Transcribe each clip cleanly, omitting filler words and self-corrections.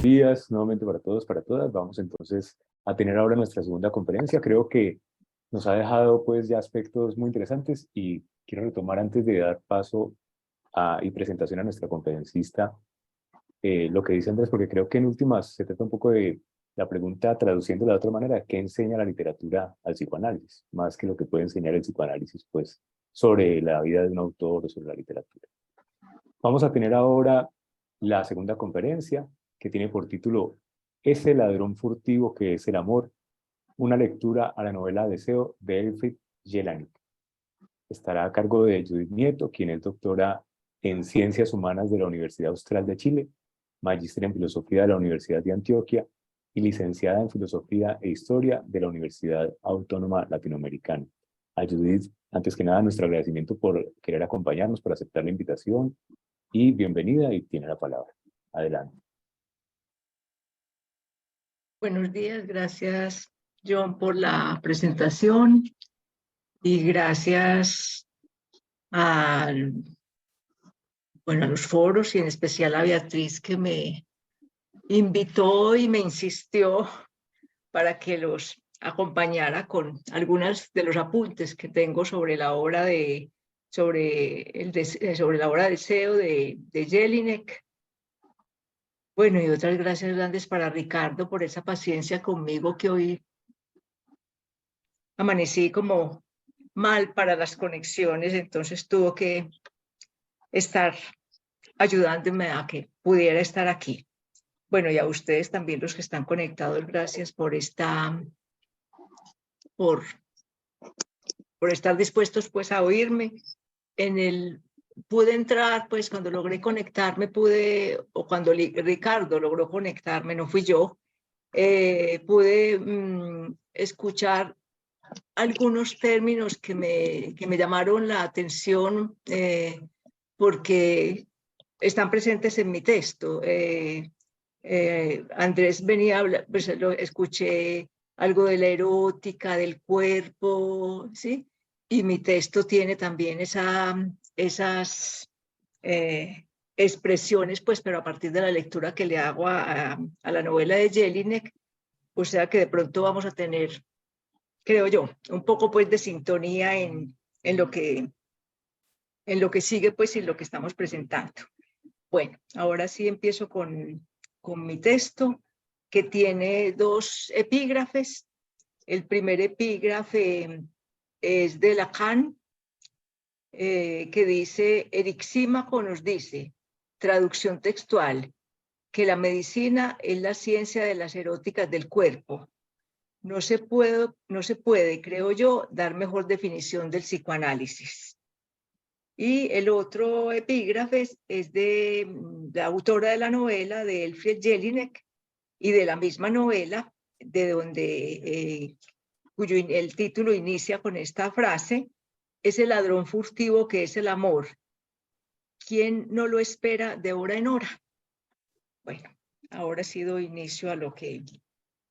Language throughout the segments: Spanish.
días nuevamente para todos, para todas. Vamos entonces a tener ahora nuestra segunda conferencia. Creo que nos ha dejado pues ya aspectos muy interesantes y quiero retomar antes de dar paso y presentación a nuestra conferencista lo que dice Andrés, porque creo que en últimas se trata un poco de la pregunta, traduciéndola de otra manera, ¿qué enseña la literatura al psicoanálisis? Más que lo que puede enseñar el psicoanálisis pues sobre la vida de un autor o sobre la literatura. Vamos a tener ahora la segunda conferencia, que tiene por título Ese ladrón furtivo que es el amor, una lectura a la novela Deseo de Elfriede Jelinek. Estará a cargo de Judith Nieto, quien es doctora en Ciencias Humanas de la Universidad Austral de Chile, magíster en Filosofía de la Universidad de Antioquia y licenciada en Filosofía e Historia de la Universidad Autónoma Latinoamericana. A Judith, antes que nada, nuestro agradecimiento por querer acompañarnos, por aceptar la invitación y bienvenida y tiene la palabra. Adelante. Buenos días, gracias John por la presentación y gracias a los foros y en especial a Beatriz que me invitó y me insistió para que los acompañara con algunos de los apuntes que tengo sobre la obra sobre la obra Deseo de Jelinek. Bueno, y otras gracias grandes para Ricardo por esa paciencia conmigo, que hoy amanecí como mal para las conexiones, entonces tuvo que estar ayudándome a que pudiera estar aquí. Bueno, y a ustedes también, los que están conectados, gracias por estar dispuestos pues a oírme. Pude entrar, pues cuando logré conectarme cuando Ricardo logró conectarme, no fui yo, pude escuchar algunos términos que me llamaron la atención porque están presentes en mi texto. Andrés venía a hablar, pues escuché algo de la erótica, del cuerpo, ¿sí? Y mi texto tiene también esas expresiones, pues, pero a partir de la lectura que le hago a la novela de Jelinek, o sea que de pronto vamos a tener, creo yo, un poco pues de sintonía en lo que sigue, pues, y lo que estamos presentando. Bueno, ahora sí empiezo con mi texto, que tiene dos epígrafes. El primer epígrafe es de Lacan, que dice, Eryxímaco nos dice, traducción textual, que la medicina es la ciencia de las eróticas del cuerpo. No se puede, creo yo, dar mejor definición del psicoanálisis. Y el otro epígrafe es de la autora de la novela, de Elfriede Jelinek, y de la misma novela, de donde cuyo el título inicia con esta frase, ese ladrón furtivo que es el amor. ¿Quién no lo espera de hora en hora? Bueno, ahora sí doy inicio a lo que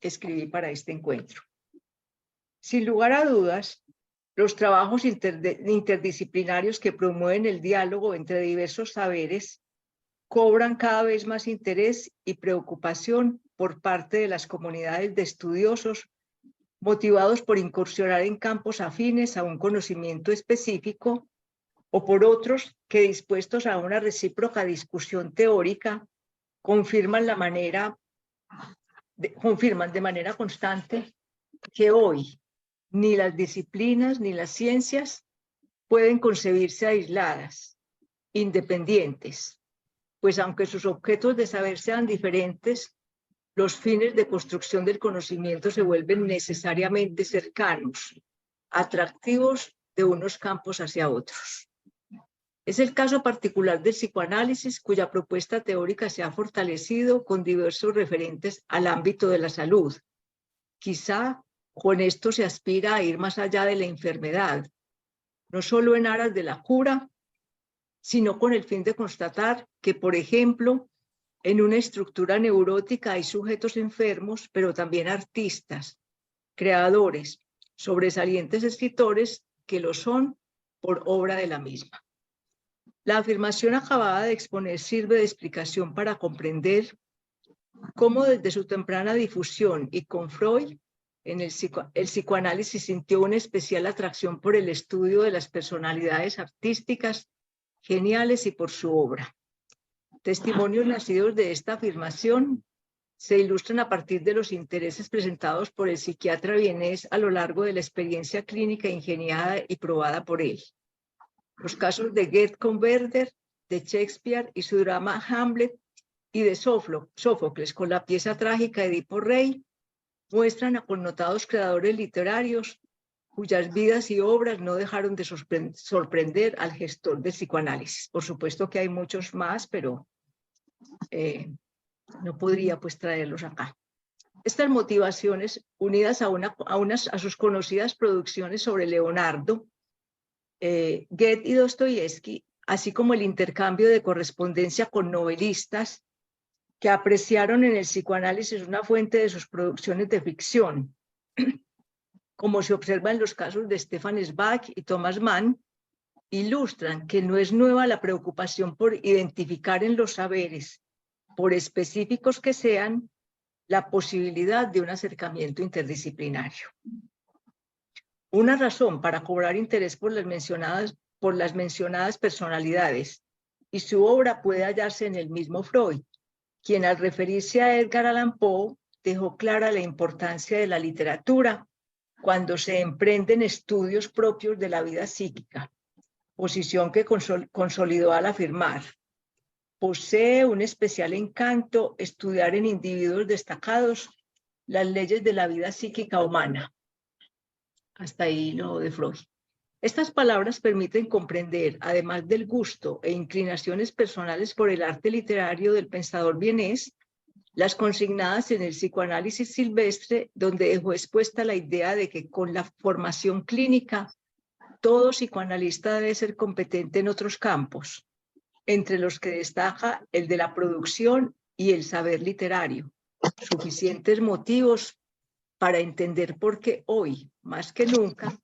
escribí para este encuentro. Sin lugar a dudas, los trabajos interdisciplinarios que promueven el diálogo entre diversos saberes cobran cada vez más interés y preocupación por parte de las comunidades de estudiosos motivados por incursionar en campos afines a un conocimiento específico o por otros que, dispuestos a una recíproca discusión teórica, confirman de manera constante que hoy ni las disciplinas ni las ciencias pueden concebirse aisladas, independientes, pues aunque sus objetos de saber sean diferentes, los fines de construcción del conocimiento se vuelven necesariamente cercanos, atractivos de unos campos hacia otros. Es el caso particular del psicoanálisis, cuya propuesta teórica se ha fortalecido con diversos referentes al ámbito de la salud. Quizá con esto se aspira a ir más allá de la enfermedad, no solo en aras de la cura, sino con el fin de constatar que, por ejemplo, en una estructura neurótica hay sujetos enfermos, pero también artistas, creadores, sobresalientes escritores que lo son por obra de la misma. La afirmación acabada de exponer sirve de explicación para comprender cómo desde su temprana difusión y con Freud, el psicoanálisis sintió una especial atracción por el estudio de las personalidades artísticas geniales y por su obra. Testimonios nacidos de esta afirmación se ilustran a partir de los intereses presentados por el psiquiatra vienés a lo largo de la experiencia clínica ingeniada y probada por él. Los casos de Goethe con Werther, de Shakespeare y su drama Hamlet, y de Sófocles con la pieza trágica Edipo Rey, muestran a connotados creadores literarios cuyas vidas y obras no dejaron de sorprender al gestor del psicoanálisis. Por supuesto que hay muchos más, pero no podría pues traerlos acá. Estas motivaciones, unidas a sus conocidas producciones sobre Leonardo, Goethe y Dostoyevsky, así como el intercambio de correspondencia con novelistas que apreciaron en el psicoanálisis una fuente de sus producciones de ficción, como se observa en los casos de Stefan Zweig y Thomas Mann, ilustran que no es nueva la preocupación por identificar en los saberes, por específicos que sean, la posibilidad de un acercamiento interdisciplinario. Una razón para cobrar interés por las mencionadas personalidades y su obra puede hallarse en el mismo Freud, quien al referirse a Edgar Allan Poe dejó clara la importancia de la literatura cuando se emprenden estudios propios de la vida psíquica, posición que consolidó al afirmar: posee un especial encanto estudiar en individuos destacados las leyes de la vida psíquica humana. Hasta ahí lo de Freud. Estas palabras permiten comprender, además del gusto e inclinaciones personales por el arte literario del pensador vienés, las consignadas en el psicoanálisis silvestre, donde dejó expuesta la idea de que con la formación clínica, todo psicoanalista debe ser competente en otros campos, entre los que destaca el de la producción y el saber literario. Suficientes motivos para entender por qué hoy, más que nunca,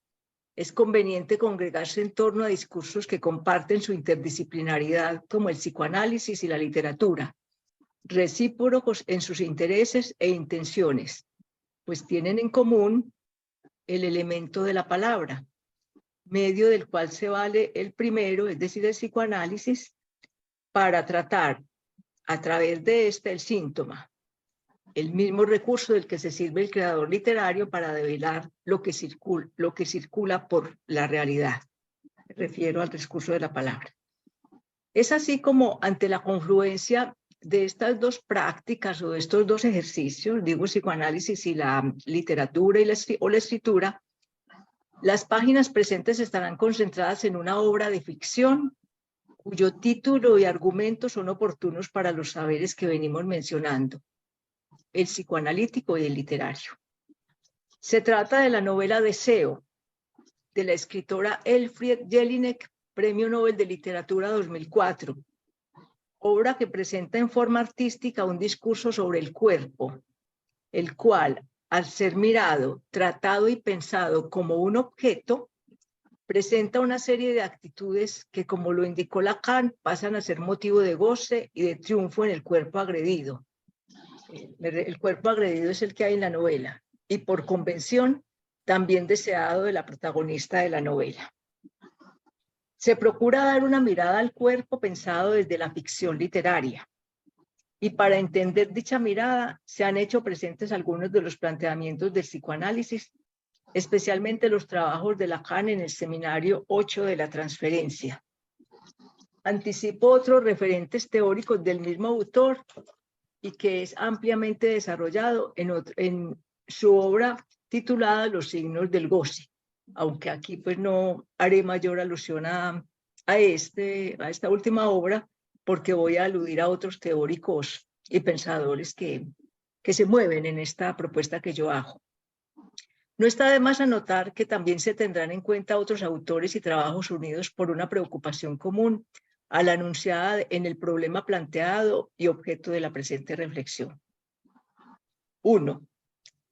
es conveniente congregarse en torno a discursos que comparten su interdisciplinaridad, como el psicoanálisis y la literatura, recíprocos en sus intereses e intenciones, pues tienen en común el elemento de la palabra, medio del cual se vale el primero, es decir, el psicoanálisis, para tratar a través de el síntoma, el mismo recurso del que se sirve el creador literario para develar lo que circula por la realidad. Me refiero al discurso de la palabra. Es así como ante la confluencia de estas dos prácticas o de estos dos ejercicios, digo psicoanálisis y la literatura o la escritura, las páginas presentes estarán concentradas en una obra de ficción cuyo título y argumento son oportunos para los saberes que venimos mencionando, el psicoanalítico y el literario. Se trata de la novela Deseo, de la escritora Elfriede Jelinek, Premio Nobel de Literatura 2004, obra que presenta en forma artística un discurso sobre el cuerpo, el cual, al ser mirado, tratado y pensado como un objeto, presenta una serie de actitudes que, como lo indicó Lacan, pasan a ser motivo de goce y de triunfo en el cuerpo agredido. El cuerpo agredido es el que hay en la novela y, por convención, también deseado de la protagonista de la novela. Se procura dar una mirada al cuerpo pensado desde la ficción literaria. Y para entender dicha mirada se han hecho presentes algunos de los planteamientos del psicoanálisis, especialmente los trabajos de Lacan en el seminario 8 de la transferencia. Anticipo otros referentes teóricos del mismo autor y que es ampliamente desarrollado en su obra titulada Los signos del goce, aunque aquí pues no haré mayor alusión a esta última obra, porque voy a aludir a otros teóricos y pensadores que se mueven en esta propuesta que yo hago. No está de más anotar que también se tendrán en cuenta otros autores y trabajos unidos por una preocupación común a la anunciada en el problema planteado y objeto de la presente reflexión. 1.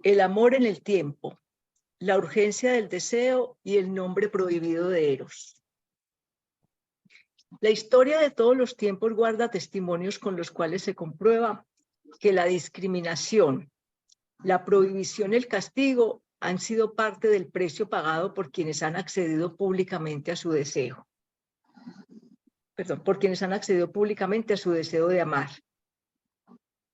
El amor en el tiempo, la urgencia del deseo y el nombre prohibido de Eros. La historia de todos los tiempos guarda testimonios con los cuales se comprueba que la discriminación, la prohibición y el castigo han sido parte del precio pagado por quienes han accedido públicamente a su deseo. Perdón, por quienes han accedido públicamente a su deseo de amar.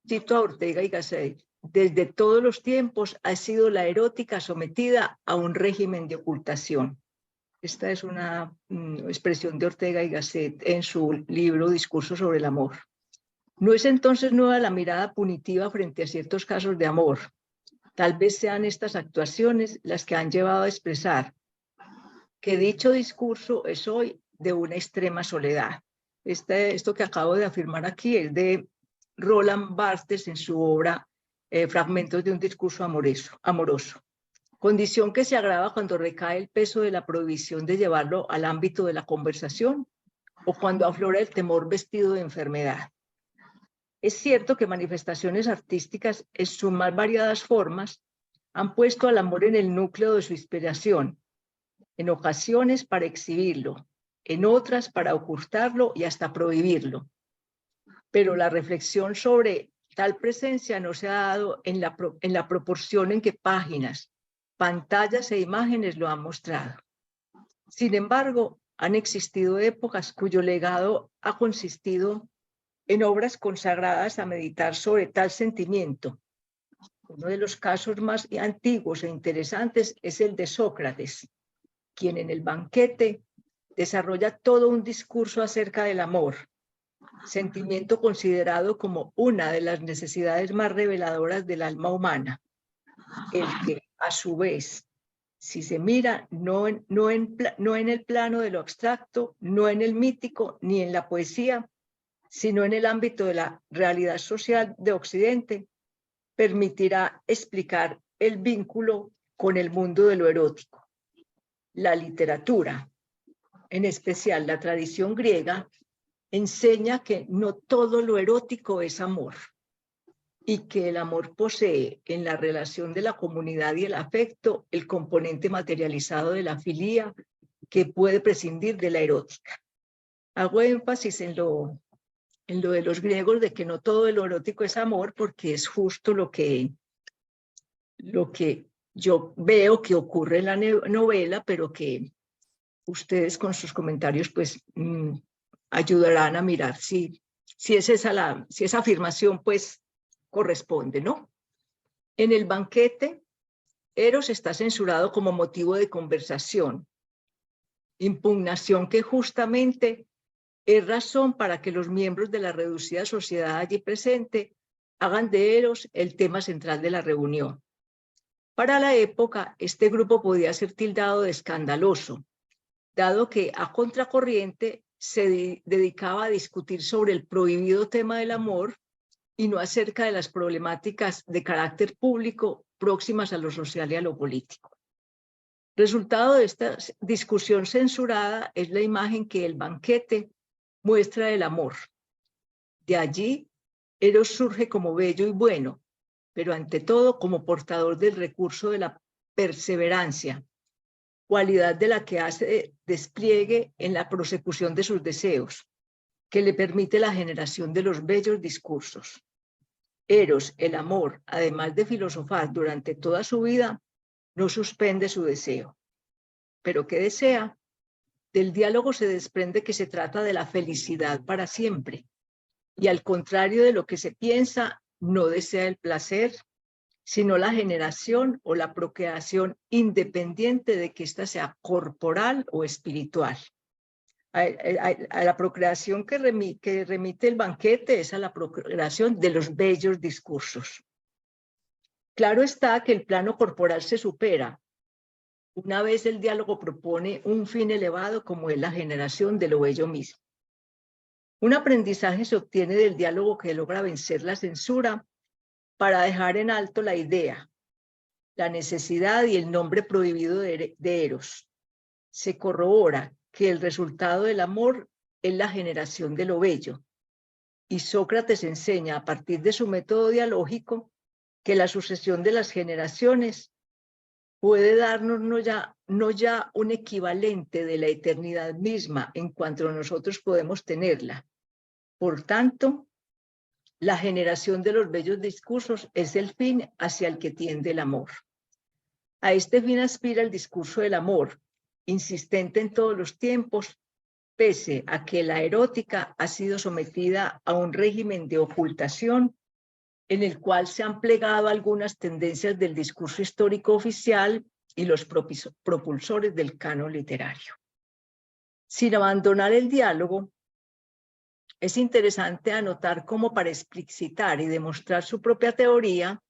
Cito a Ortega y Gasset: desde todos los tiempos ha sido la erótica sometida a un régimen de ocultación. Esta es una expresión de Ortega y Gasset en su libro Discurso sobre el amor. No es entonces nueva la mirada punitiva frente a ciertos casos de amor. Tal vez sean estas actuaciones las que han llevado a expresar que dicho discurso es hoy de una extrema soledad. Esto que acabo de afirmar aquí es de Roland Barthes en su obra Fragmentos de un discurso amoroso. Condición que se agrava cuando recae el peso de la prohibición de llevarlo al ámbito de la conversación o cuando aflora el temor vestido de enfermedad. Es cierto que manifestaciones artísticas en sus más variadas formas han puesto al amor en el núcleo de su inspiración, en ocasiones para exhibirlo, en otras para ocultarlo y hasta prohibirlo. Pero la reflexión sobre tal presencia no se ha dado en la proporción en que páginas, pantallas e imágenes lo han mostrado. Sin embargo, han existido épocas cuyo legado ha consistido en obras consagradas a meditar sobre tal sentimiento. Uno de los casos más antiguos e interesantes es el de Sócrates, quien en el banquete desarrolla todo un discurso acerca del amor, sentimiento considerado como una de las necesidades más reveladoras del alma humana, el que, a su vez, si se mira no en el plano de lo abstracto, no en el mítico, ni en la poesía, sino en el ámbito de la realidad social de Occidente, permitirá explicar el vínculo con el mundo de lo erótico. La literatura, en especial la tradición griega, enseña que no todo lo erótico es amor y que el amor posee en la relación de la comunidad y el afecto el componente materializado de la filía que puede prescindir de la erótica. Hago énfasis en lo de los griegos, de que no todo lo erótico es amor, porque es justo lo que yo veo que ocurre en la novela, pero que ustedes con sus comentarios pues ayudarán a mirar si esa afirmación pues corresponde, ¿no? En el banquete, Eros está censurado como motivo de conversación, impugnación que justamente es razón para que los miembros de la reducida sociedad allí presente hagan de Eros el tema central de la reunión. Para la época, este grupo podía ser tildado de escandaloso, dado que a contracorriente se dedicaba a discutir sobre el prohibido tema del amor y no acerca de las problemáticas de carácter público próximas a lo social y a lo político. Resultado de esta discusión censurada es la imagen que el banquete muestra del amor. De allí, Eros surge como bello y bueno, pero ante todo como portador del recurso de la perseverancia, cualidad de la que hace despliegue en la prosecución de sus deseos, que le permite la generación de los bellos discursos. Eros, el amor, además de filosofar durante toda su vida, no suspende su deseo. ¿Pero qué desea? Del diálogo se desprende que se trata de la felicidad para siempre, y al contrario de lo que se piensa, no desea el placer, sino la generación o la procreación independiente de que ésta sea corporal o espiritual. A la procreación que remite el banquete es a la procreación de los bellos discursos. Claro está que el plano corporal se supera una vez el diálogo propone un fin elevado como es la generación de lo bello mismo. Un aprendizaje se obtiene del diálogo que logra vencer la censura para dejar en alto la idea, la necesidad y el nombre prohibido de Eros. Se corrobora que el resultado del amor es la generación de lo bello. Y Sócrates enseña a partir de su método dialógico que la sucesión de las generaciones puede darnos no ya un equivalente de la eternidad misma en cuanto nosotros podemos tenerla. Por tanto, la generación de los bellos discursos es el fin hacia el que tiende el amor. A este fin aspira el discurso del amor, insistente en todos los tiempos, pese a que la erótica ha sido sometida a un régimen de ocultación en el cual se han plegado algunas tendencias del discurso histórico oficial y los propulsores del canon literario. Sin abandonar el diálogo, es interesante anotar cómo para explicitar y demostrar su propia teoría,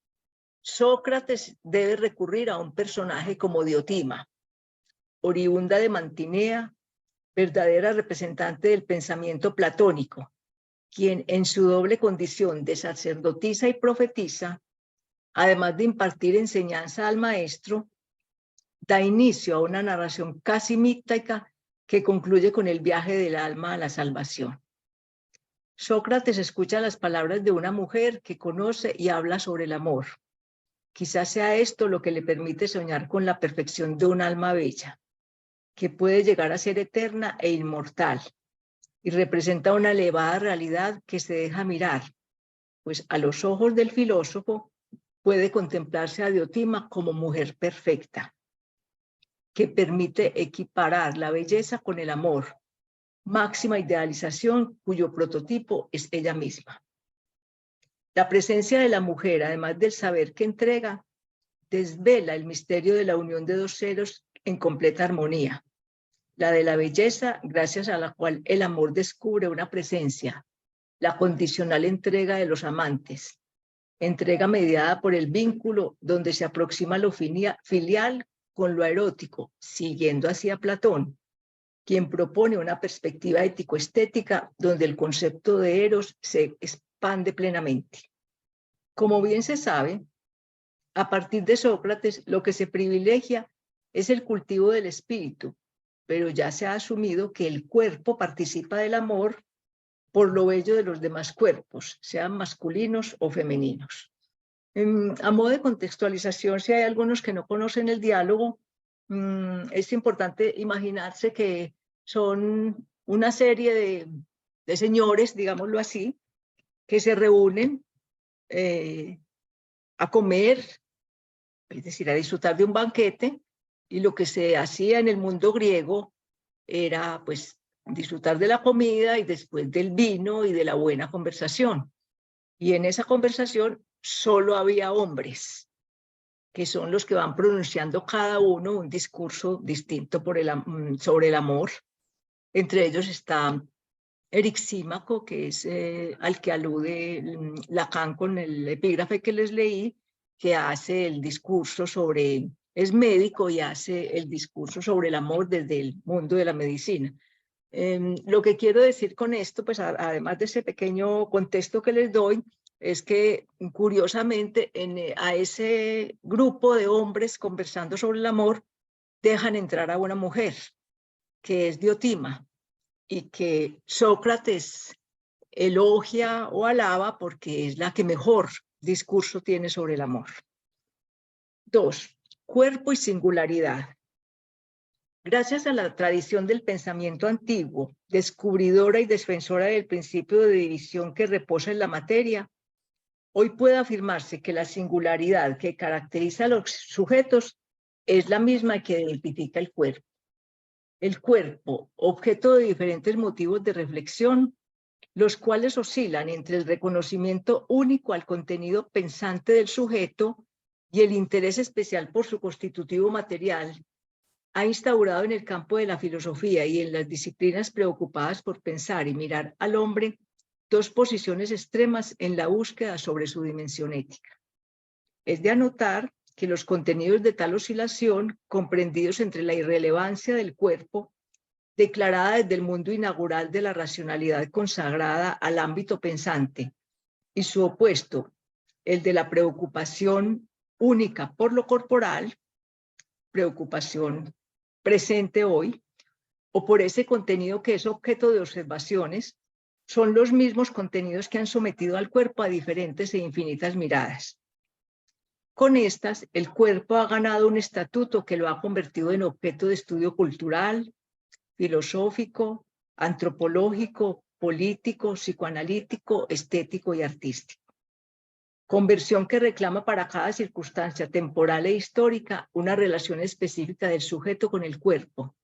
Sócrates debe recurrir a un personaje como Diotima, oriunda de Mantinea, verdadera representante del pensamiento platónico, quien en su doble condición de sacerdotisa y profetisa, además de impartir enseñanza al maestro, da inicio a una narración casi mítica que concluye con el viaje del alma a la salvación. Sócrates escucha las palabras de una mujer que conoce y habla sobre el amor. Quizás sea esto lo que le permite soñar con la perfección de un alma bella, que puede llegar a ser eterna e inmortal, y representa una elevada realidad que se deja mirar, pues a los ojos del filósofo puede contemplarse a Diotima como mujer perfecta, que permite equiparar la belleza con el amor, máxima idealización cuyo prototipo es ella misma. La presencia de la mujer, además del saber que entrega, desvela el misterio de la unión de dos seres en completa armonía, la de la belleza, gracias a la cual el amor descubre una presencia, la condicional entrega de los amantes, entrega mediada por el vínculo donde se aproxima lo filial con lo erótico, siguiendo así a Platón, quien propone una perspectiva ético-estética donde el concepto de eros se expande plenamente. Como bien se sabe, a partir de Sócrates, lo que se privilegia es el cultivo del espíritu, pero ya se ha asumido que el cuerpo participa del amor por lo bello de los demás cuerpos, sean masculinos o femeninos. A modo de contextualización, si hay algunos que no conocen el diálogo, es importante imaginarse que son una serie de señores, digámoslo así, que se reúnen a comer, es decir, a disfrutar de un banquete, y lo que se hacía en el mundo griego era pues disfrutar de la comida y después del vino y de la buena conversación. Y en esa conversación solo había hombres, que son los que van pronunciando cada uno un discurso distinto sobre el amor. Entre ellos está Erixímaco, que es al que alude Lacan con el epígrafe que les leí, que hace el discurso sobre, es médico y hace el discurso sobre el amor desde el mundo de la medicina. Lo que quiero decir con esto, pues además de ese pequeño contexto que les doy, es que curiosamente a ese grupo de hombres conversando sobre el amor dejan entrar a una mujer, que es Diotima, y que Sócrates elogia o alaba porque es la que mejor discurso tiene sobre el amor. 2. Cuerpo y singularidad. Gracias a la tradición del pensamiento antiguo, descubridora y defensora del principio de división que reposa en la materia, hoy puede afirmarse que la singularidad que caracteriza a los sujetos es la misma que identifica el cuerpo. El cuerpo, objeto de diferentes motivos de reflexión, los cuales oscilan entre el reconocimiento único al contenido pensante del sujeto y el interés especial por su constitutivo material, ha instaurado en el campo de la filosofía y en las disciplinas preocupadas por pensar y mirar al hombre dos posiciones extremas en la búsqueda sobre su dimensión ética. Es de anotar que los contenidos de tal oscilación, comprendidos entre la irrelevancia del cuerpo, declarada desde el mundo inaugural de la racionalidad consagrada al ámbito pensante, y su opuesto, el de la preocupación única por lo corporal, preocupación presente hoy, o por ese contenido que es objeto de observaciones, son los mismos contenidos que han sometido al cuerpo a diferentes e infinitas miradas. Con estas, el cuerpo ha ganado un estatuto que lo ha convertido en objeto de estudio cultural, filosófico, antropológico político, psicoanalítico, estético y artístico. Conversión que reclama para cada circunstancia temporal e histórica una relación específica del sujeto con el cuerpo,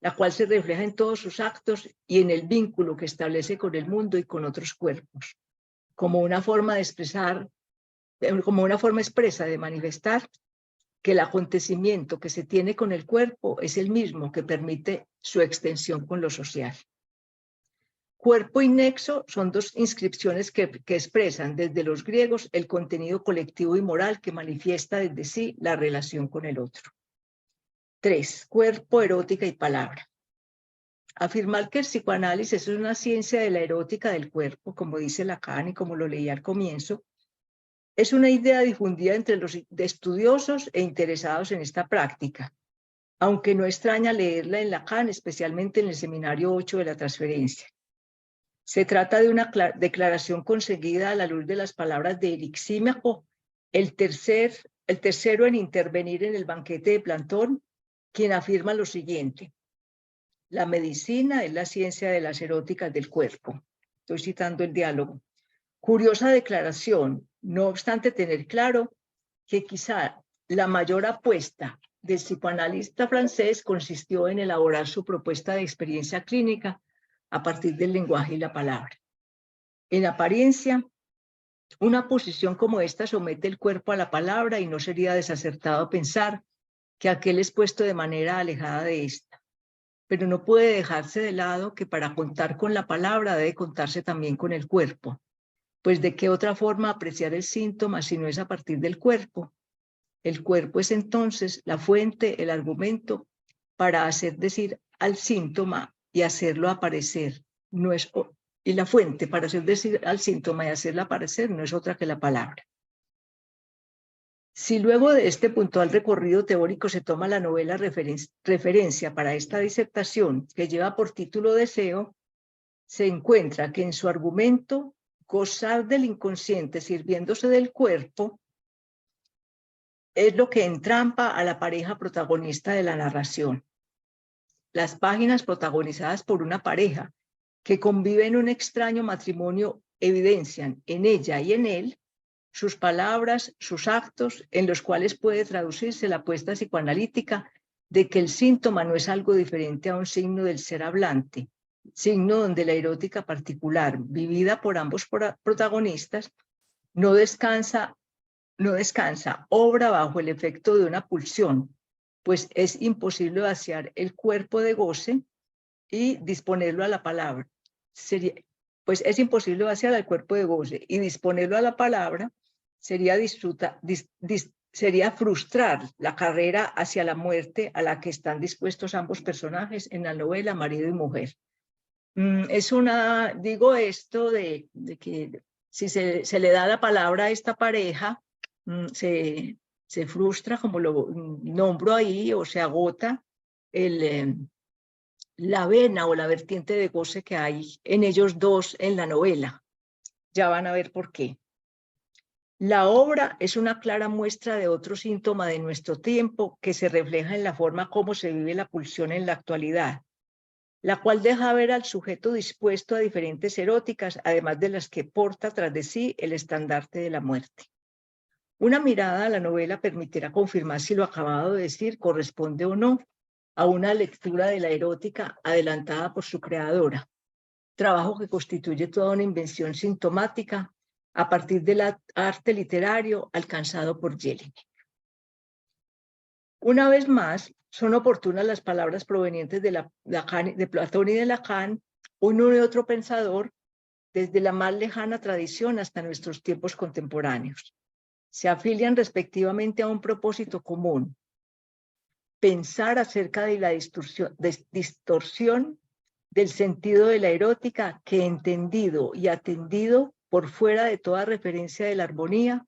la cual se refleja en todos sus actos y en el vínculo que establece con el mundo y con otros cuerpos, como una forma de expresar, como una forma expresa de manifestar que el acontecimiento que se tiene con el cuerpo es el mismo que permite su extensión con lo social. Cuerpo y nexo son dos inscripciones que expresan desde los griegos el contenido colectivo y moral que manifiesta desde sí la relación con el otro. 3. Cuerpo, erótica y palabra. Afirmar que el psicoanálisis es una ciencia de la erótica del cuerpo, como dice Lacan y como lo leí al comienzo, es una idea difundida entre los estudiosos e interesados en esta práctica, aunque no extraña leerla en Lacan, especialmente en el Seminario 8 de la Transferencia. Se trata de una declaración conseguida a la luz de las palabras de Erisímaco, el tercero en intervenir en el banquete de Platón, quien afirma lo siguiente: la medicina es la ciencia de las eróticas del cuerpo. Estoy citando el diálogo. Curiosa declaración, no obstante tener claro que quizá la mayor apuesta del psicoanalista francés consistió en elaborar su propuesta de experiencia clínica a partir del lenguaje y la palabra. En apariencia, una posición como esta somete el cuerpo a la palabra y no sería desacertado pensar que aquel es puesto de manera alejada de esta. Pero no puede dejarse de lado que para contar con la palabra debe contarse también con el cuerpo. Pues de qué otra forma apreciar el síntoma si no es a partir del cuerpo. El cuerpo es entonces la fuente, el argumento para hacer decir al síntoma y hacerlo aparecer. Y la fuente para hacer decir al síntoma y hacerlo aparecer no es otra que la palabra. Si luego de este puntual recorrido teórico se toma la novela referencia para esta disertación que lleva por título Deseo, se encuentra que en su argumento gozar del inconsciente sirviéndose del cuerpo es lo que entrampa a la pareja protagonista de la narración. Las páginas protagonizadas por una pareja que convive en un extraño matrimonio evidencian en ella y en él sus palabras, sus actos, en los cuales puede traducirse la apuesta psicoanalítica de que el síntoma no es algo diferente a un signo del ser hablante, signo donde la erótica particular, vivida por ambos protagonistas, no descansa, obra bajo el efecto de una pulsión, pues es imposible vaciar el cuerpo de goce y disponerlo a la palabra. Es imposible vaciar el cuerpo de goce y disponerlo a la palabra sería frustrar la carrera hacia la muerte a la que están dispuestos ambos personajes en la novela marido y mujer. Digo esto de que si se le da la palabra a esta pareja, se frustra, como lo nombro ahí, o se agota la vena o la vertiente de goce que hay en ellos dos en la novela. Ya van a ver por qué. La obra es una clara muestra de otro síntoma de nuestro tiempo que se refleja en la forma como se vive la pulsión en la actualidad, la cual deja ver al sujeto dispuesto a diferentes eróticas, además de las que porta tras de sí el estandarte de la muerte. Una mirada a la novela permitirá confirmar si lo acabado de decir corresponde o no a una lectura de la erótica adelantada por su creadora, trabajo que constituye toda una invención sintomática a partir del arte literario alcanzado por Jelinek. Una vez más, son oportunas las palabras provenientes de Platón y de Lacan, uno y otro pensador, desde la más lejana tradición hasta nuestros tiempos contemporáneos. Se afilian respectivamente a un propósito común: pensar acerca de la distorsión del sentido de la erótica que, entendido y atendido por fuera de toda referencia de la armonía,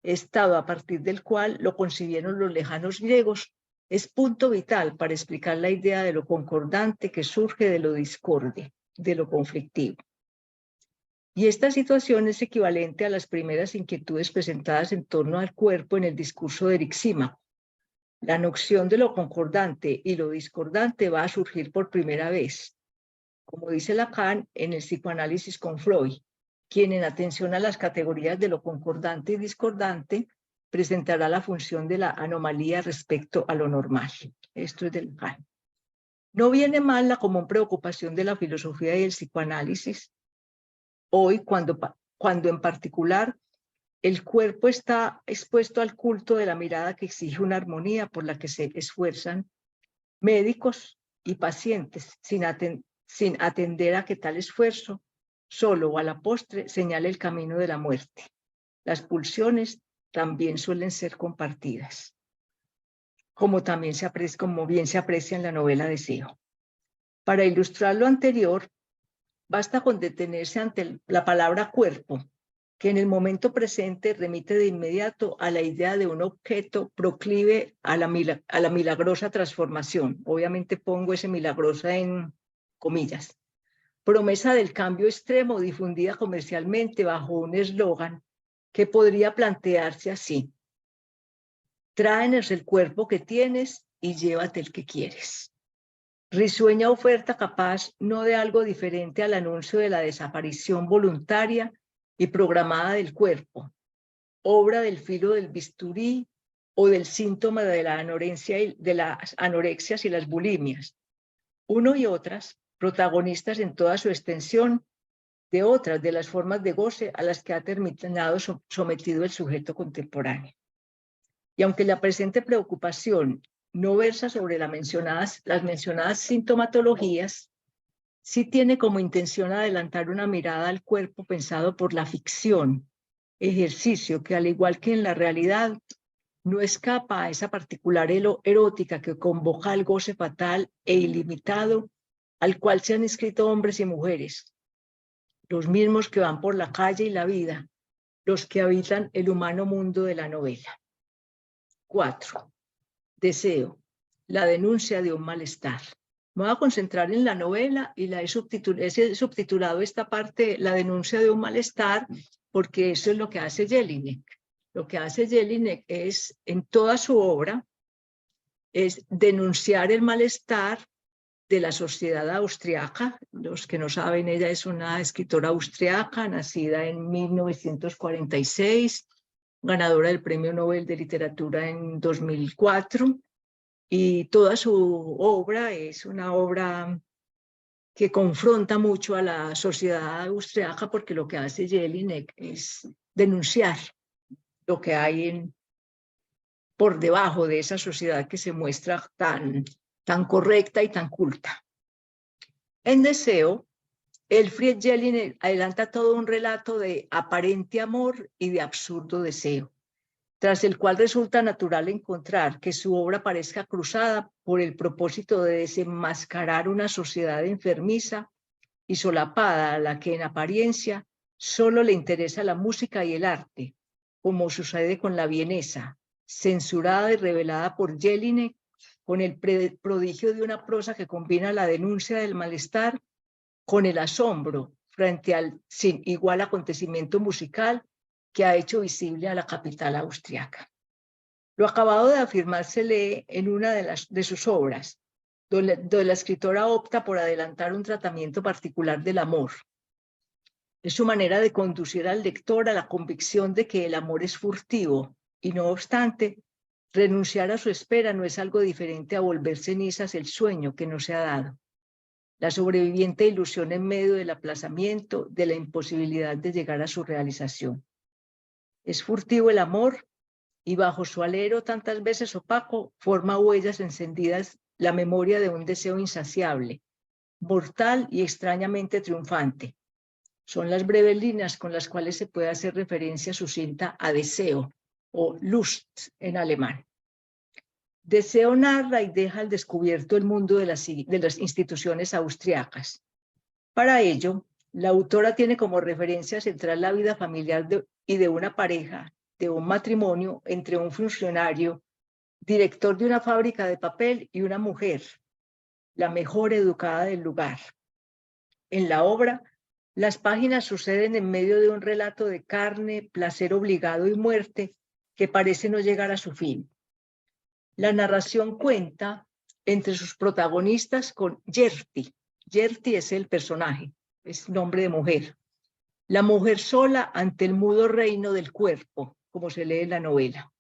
estado a partir del cual lo concibieron los lejanos griegos, es punto vital para explicar la idea de lo concordante que surge de lo discorde, de lo conflictivo. Y esta situación es equivalente a las primeras inquietudes presentadas en torno al cuerpo en el discurso de Erisímaco. La noción de lo concordante y lo discordante va a surgir por primera vez. como dice Lacan, en el psicoanálisis con Freud, quien en atención a las categorías de lo concordante y discordante presentará la función de la anomalía respecto a lo normal. Esto es de Lacan. No viene mal la común preocupación de la filosofía y el psicoanálisis hoy cuando en particular el cuerpo está expuesto al culto de la mirada que exige una armonía por la que se esfuerzan médicos y pacientes sin atender a que tal esfuerzo solo o a la postre señale el camino de la muerte. Las pulsiones también suelen ser compartidas, como bien se aprecia en la novela Deseo. Para ilustrar lo anterior, basta con detenerse ante la palabra cuerpo, que en el momento presente remite de inmediato a la idea de un objeto proclive a la milagrosa transformación. Obviamente pongo ese milagrosa en comillas. Promesa del cambio extremo difundida comercialmente bajo un eslogan que podría plantearse así: tráenos el cuerpo que tienes y llévate el que quieres. Risueña oferta capaz no de algo diferente al anuncio de la desaparición voluntaria y programada del cuerpo, obra del filo del bisturí o del síntoma de la de las anorexias y las bulimias, uno y otras protagonistas en toda su extensión de otras de las formas de goce a las que ha terminado sometido el sujeto contemporáneo. Y aunque la presente preocupación no versa sobre las mencionadas sintomatologías, sí tiene como intención adelantar una mirada al cuerpo pensado por la ficción, ejercicio que al igual que en la realidad no escapa a esa particular erótica que convoca al goce fatal e ilimitado al cual se han inscrito hombres y mujeres, los mismos que van por la calle y la vida, los que habitan el humano mundo de la novela. 4. Deseo, la denuncia de un malestar. Me voy a concentrar en la novela y he subtitulado esta parte, la denuncia de un malestar, porque eso es lo que hace Jelinek. Lo que hace Jelinek es, en toda su obra, es denunciar el malestar de la sociedad austriaca. Los que no saben, ella es una escritora austriaca, nacida en 1946, ganadora del Premio Nobel de Literatura en 2004, y toda su obra es una obra que confronta mucho a la sociedad austriaca, porque lo que hace Jelinek es denunciar lo que hay por debajo de esa sociedad que se muestra tan correcta y tan culta. En Deseo, Elfriede Jelinek adelanta todo un relato de aparente amor y de absurdo deseo, tras el cual resulta natural encontrar que su obra parezca cruzada por el propósito de desenmascarar una sociedad enfermiza y solapada a la que en apariencia solo le interesa la música y el arte, como sucede con la vienesa, censurada y revelada por Jelinek con el prodigio de una prosa que combina la denuncia del malestar con el asombro frente al sin igual acontecimiento musical que ha hecho visible a la capital austriaca. Lo acabado de afirmar se lee en una de sus obras, donde la escritora opta por adelantar un tratamiento particular del amor. Es su manera de conducir al lector a la convicción de que el amor es furtivo y, no obstante, renunciar a su espera no es algo diferente a volver cenizas el sueño que no se ha dado, la sobreviviente ilusión en medio del aplazamiento, de la imposibilidad de llegar a su realización. Es furtivo el amor y bajo su alero tantas veces opaco forma huellas encendidas la memoria de un deseo insaciable, mortal y extrañamente triunfante. Son las breves líneas con las cuales se puede hacer referencia sucinta a deseo o Lust en alemán. Deseo narra y deja al descubierto el mundo de las instituciones austriacas. Para ello, la autora tiene como referencia central la vida familiar y de una pareja, de un matrimonio entre un funcionario, director de una fábrica de papel y una mujer, la mejor educada del lugar. En la obra, las páginas suceden en medio de un relato de carne, placer obligado y muerte que parece no llegar a su fin. La narración cuenta entre sus protagonistas con Gerti. Gerti es el personaje, es nombre de mujer. La mujer sola ante el mudo reino del cuerpo, como se lee en la novela.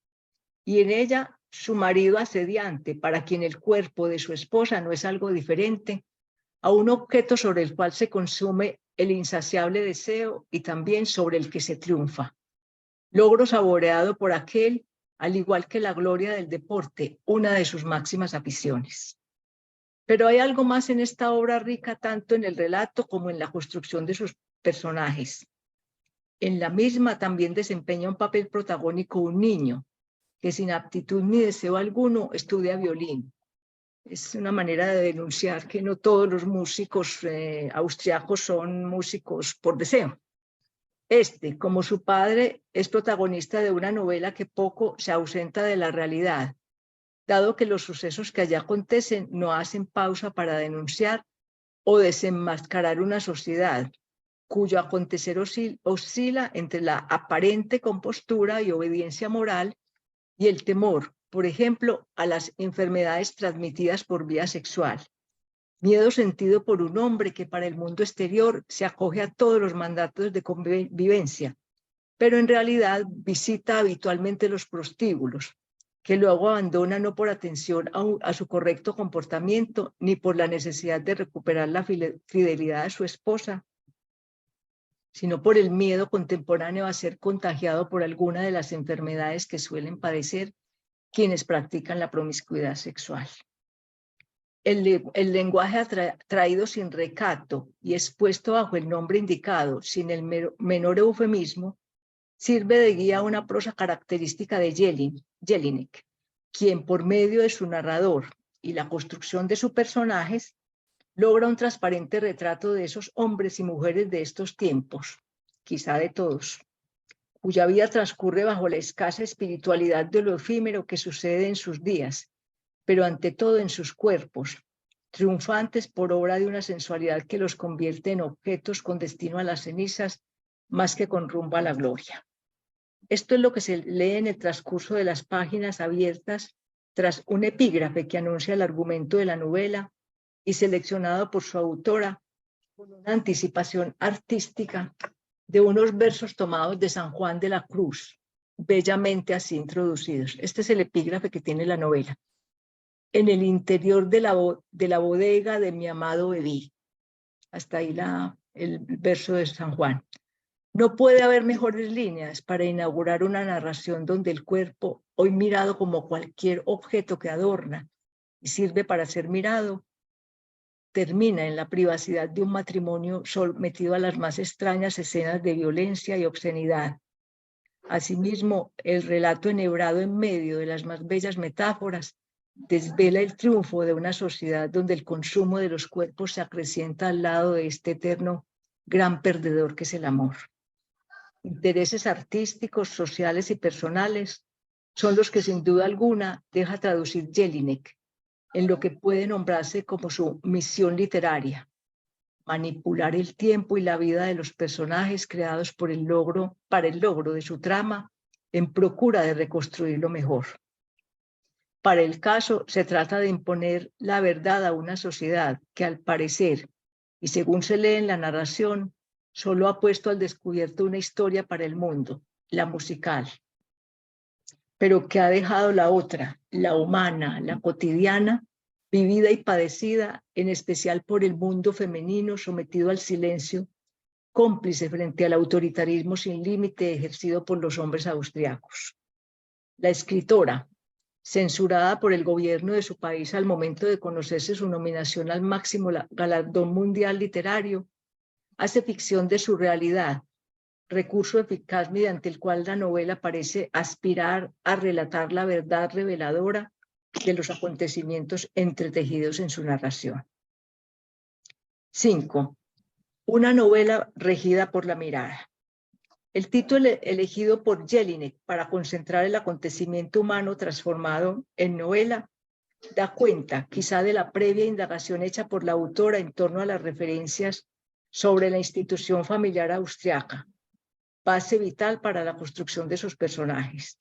Y en ella su marido asediante, para quien el cuerpo de su esposa no es algo diferente a un objeto sobre el cual se consume el insaciable deseo y también sobre el que se triunfa. Logro saboreado por aquel, al igual que la gloria del deporte, una de sus máximas aficiones. Pero hay algo más en esta obra rica tanto en el relato como en la construcción de sus personajes. En la misma también desempeña un papel protagónico un niño, que sin aptitud ni deseo alguno estudia violín. Es una manera de denunciar que no todos los músicos austriacos son músicos por deseo. Este, como su padre, es protagonista de una novela que poco se ausenta de la realidad, dado que los sucesos que allá acontecen no hacen pausa para denunciar o desenmascarar una sociedad cuyo acontecer oscila entre la aparente compostura y obediencia moral y el temor, por ejemplo, a las enfermedades transmitidas por vía sexual. Miedo sentido por un hombre que para el mundo exterior se acoge a todos los mandatos de convivencia, pero en realidad visita habitualmente los prostíbulos, que luego abandona no por atención a su correcto comportamiento, ni por la necesidad de recuperar la fidelidad de su esposa, sino por el miedo contemporáneo a ser contagiado por alguna de las enfermedades que suelen padecer quienes practican la promiscuidad sexual. El lenguaje traído sin recato y expuesto bajo el nombre indicado, sin el menor eufemismo, sirve de guía a una prosa característica de Jelinek, quien por medio de su narrador y la construcción de sus personajes logra un transparente retrato de esos hombres y mujeres de estos tiempos, quizá de todos, cuya vida transcurre bajo la escasa espiritualidad de lo efímero que sucede en sus días, pero ante todo en sus cuerpos, triunfantes por obra de una sensualidad que los convierte en objetos con destino a las cenizas más que con rumbo a la gloria. Esto es lo que se lee en el transcurso de las páginas abiertas tras un epígrafe que anuncia el argumento de la novela y seleccionado por su autora con una anticipación artística de unos versos tomados de San Juan de la Cruz, bellamente así introducidos. Este es el epígrafe que tiene la novela. En el interior de la bodega de mi amado bebí. Hasta ahí el verso de San Juan. No puede haber mejores líneas para inaugurar una narración donde el cuerpo, hoy mirado como cualquier objeto que adorna y sirve para ser mirado, termina en la privacidad de un matrimonio sometido a las más extrañas escenas de violencia y obscenidad. Asimismo, el relato enhebrado en medio de las más bellas metáforas desvela el triunfo de una sociedad donde el consumo de los cuerpos se acrecienta al lado de este eterno gran perdedor que es el amor. Intereses artísticos, sociales y personales son los que sin duda alguna deja traducir Jelinek en lo que puede nombrarse como su misión literaria: manipular el tiempo y la vida de los personajes creados para el logro de su trama en procura de reconstruirlo mejor. Para el caso, se trata de imponer la verdad a una sociedad que, al parecer, y según se lee en la narración, solo ha puesto al descubierto una historia para el mundo, la musical, pero que ha dejado la otra, la humana, la cotidiana, vivida y padecida, en especial por el mundo femenino sometido al silencio, cómplice frente al autoritarismo sin límite ejercido por los hombres austriacos. La escritora, censurada por el gobierno de su país al momento de conocerse su nominación al máximo galardón mundial literario, hace ficción de su realidad, recurso eficaz mediante el cual la novela parece aspirar a relatar la verdad reveladora de los acontecimientos entretejidos en su narración. 5. Una novela regida por la mirada. El título elegido por Jelinek para concentrar el acontecimiento humano transformado en novela da cuenta quizá de la previa indagación hecha por la autora en torno a las referencias sobre la institución familiar austriaca, base vital para la construcción de sus personajes.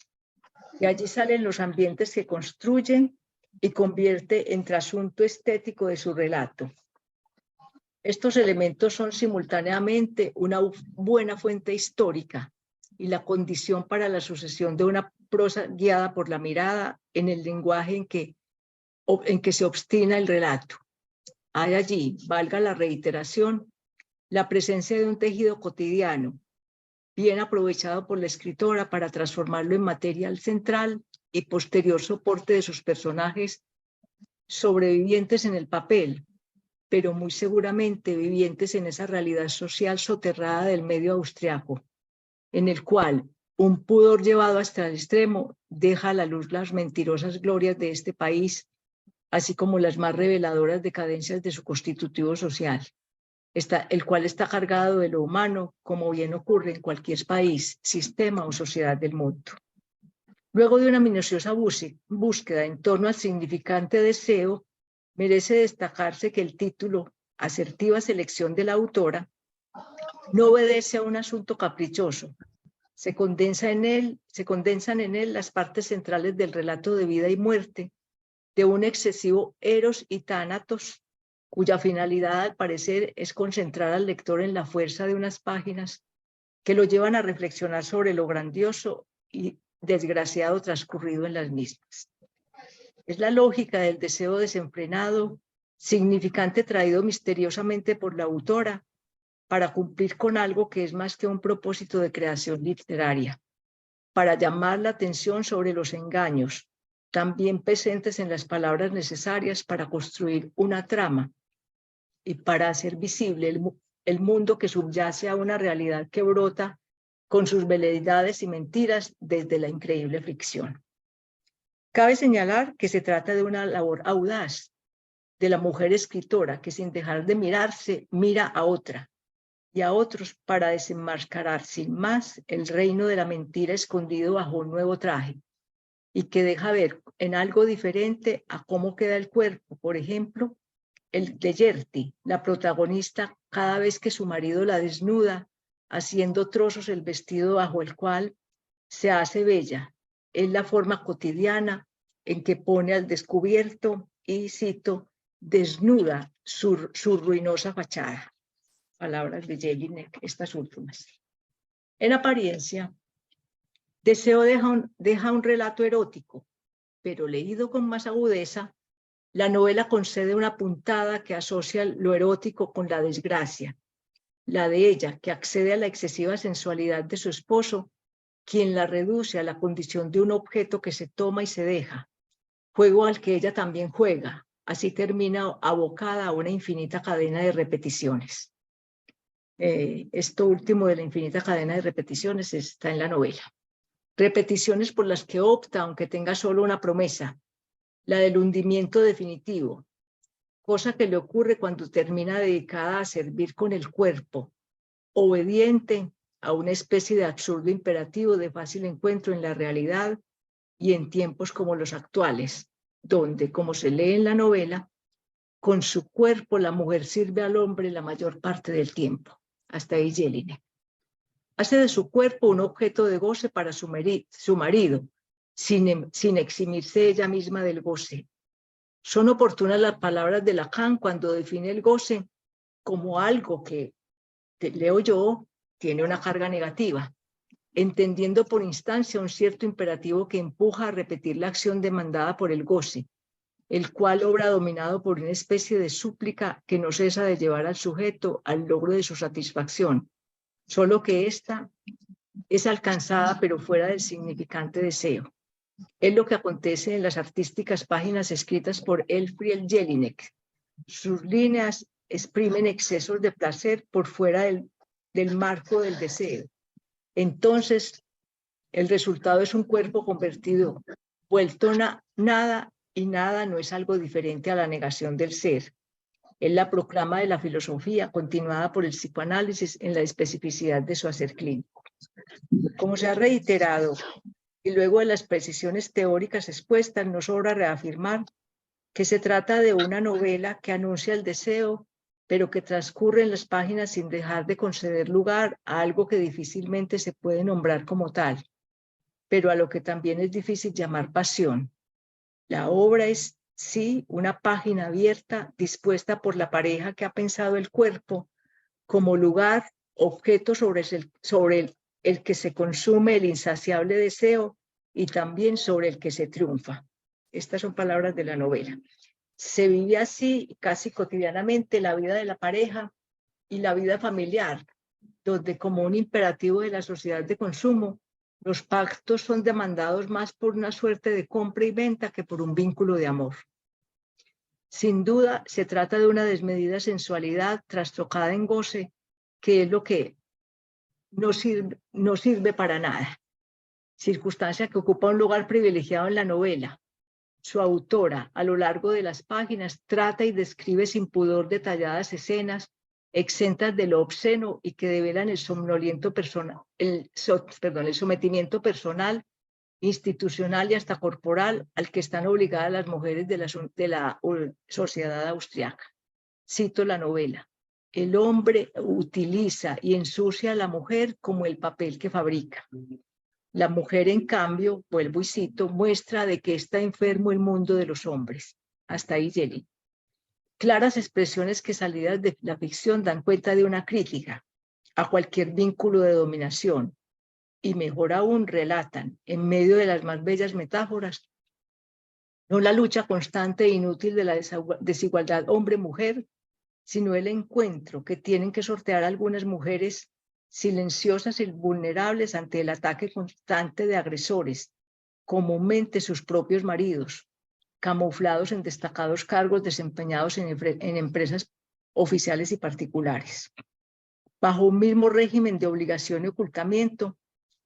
De allí salen los ambientes que construyen y convierte en trasunto estético de su relato. Estos elementos son simultáneamente una buena fuente histórica y la condición para la sucesión de una prosa guiada por la mirada en el lenguaje en que se obstina el relato. Hay allí, valga la reiteración, la presencia de un tejido cotidiano, bien aprovechado por la escritora para transformarlo en material central y posterior soporte de sus personajes sobrevivientes en el papel, pero muy seguramente vivientes en esa realidad social soterrada del medio austriaco, en el cual un pudor llevado hasta el extremo deja a la luz las mentirosas glorias de este país, así como las más reveladoras decadencias de su constitutivo social, el cual está cargado de lo humano, como bien ocurre en cualquier país, sistema o sociedad del mundo. Luego de una minuciosa búsqueda en torno al significante deseo, merece destacarse que el título, asertiva selección de la autora, no obedece a un asunto caprichoso. Se condensan en él las partes centrales del relato de vida y muerte, de un excesivo eros y tánatos, cuya finalidad al parecer es concentrar al lector en la fuerza de unas páginas que lo llevan a reflexionar sobre lo grandioso y desgraciado transcurrido en las mismas. Es la lógica del deseo desenfrenado, significante traído misteriosamente por la autora para cumplir con algo que es más que un propósito de creación literaria, para llamar la atención sobre los engaños, también presentes en las palabras necesarias para construir una trama y para hacer visible el mundo que subyace a una realidad que brota con sus veleidades y mentiras desde la increíble ficción. Cabe señalar que se trata de una labor audaz de la mujer escritora que sin dejar de mirarse mira a otra y a otros para desenmascarar sin más el reino de la mentira escondido bajo un nuevo traje y que deja ver en algo diferente a cómo queda el cuerpo, por ejemplo, el de Gertie, la protagonista, cada vez que su marido la desnuda, haciendo trozos el vestido bajo el cual se hace bella. Es la forma cotidiana en que pone al descubierto y, cito, desnuda su ruinosa fachada. Palabras de Jelinek, estas últimas. En apariencia, Deseo deja un relato erótico, pero leído con más agudeza, la novela concede una puntada que asocia lo erótico con la desgracia, la de ella, que accede a la excesiva sensualidad de su esposo, quien la reduce a la condición de un objeto que se toma y se deja, juego al que ella también juega. Así termina abocada a una infinita cadena de repeticiones. Esto último de la infinita cadena de repeticiones está en la novela. Repeticiones por las que opta, aunque tenga solo una promesa, la del hundimiento definitivo, cosa que le ocurre cuando termina dedicada a servir con el cuerpo, obediente a una especie de absurdo imperativo de fácil encuentro en la realidad y en tiempos como los actuales, donde, como se lee en la novela, con su cuerpo la mujer sirve al hombre la mayor parte del tiempo. Hasta ahí Jelinek. Hace de su cuerpo un objeto de goce para su marido, sin eximirse ella misma del goce. Son oportunas las palabras de Lacan cuando define el goce como algo que, leo yo, tiene una carga negativa, entendiendo por instancia un cierto imperativo que empuja a repetir la acción demandada por el goce, el cual obra dominado por una especie de súplica que no cesa de llevar al sujeto al logro de su satisfacción, solo que ésta es alcanzada pero fuera del significante deseo. Es lo que acontece en las artísticas páginas escritas por Elfriede Jelinek. Sus líneas exprimen excesos de placer por fuera del marco del deseo. Entonces, el resultado es un cuerpo convertido, vuelto nada, y nada no es algo diferente a la negación del ser. Es la proclama de la filosofía, continuada por el psicoanálisis en la especificidad de su hacer clínico. Como se ha reiterado, y luego de las precisiones teóricas expuestas, no sobra reafirmar que se trata de una novela que anuncia el deseo, pero que transcurre en las páginas sin dejar de conceder lugar a algo que difícilmente se puede nombrar como tal, pero a lo que también es difícil llamar pasión. La obra es sí, una página abierta dispuesta por la pareja que ha pensado el cuerpo como lugar, objeto sobre el que se consume el insaciable deseo y también sobre el que se triunfa. Estas son palabras de la novela. Se vive así casi cotidianamente la vida de la pareja y la vida familiar, donde como un imperativo de la sociedad de consumo, los pactos son demandados más por una suerte de compra y venta que por un vínculo de amor. Sin duda, se trata de una desmedida sensualidad trastocada en goce, que es lo que no sirve para nada, circunstancia que ocupa un lugar privilegiado en la novela. Su autora, a lo largo de las páginas, trata y describe sin pudor detalladas escenas exentas de lo obsceno y que develan el sometimiento personal, institucional y hasta corporal al que están obligadas las mujeres de la sociedad austriaca. Cito la novela. El hombre utiliza y ensucia a la mujer como el papel que fabrica. La mujer, en cambio, vuelvo y cito, muestra de que está enfermo el mundo de los hombres. Hasta ahí, Jelly. Claras expresiones que salidas de la ficción dan cuenta de una crítica a cualquier vínculo de dominación y mejor aún relatan, en medio de las más bellas metáforas, no la lucha constante e inútil de la desigualdad hombre-mujer, sino el encuentro que tienen que sortear algunas mujeres silenciosas y vulnerables ante el ataque constante de agresores, comúnmente sus propios maridos, camuflados en destacados cargos desempeñados en empresas oficiales y particulares. Bajo un mismo régimen de obligación y ocultamiento,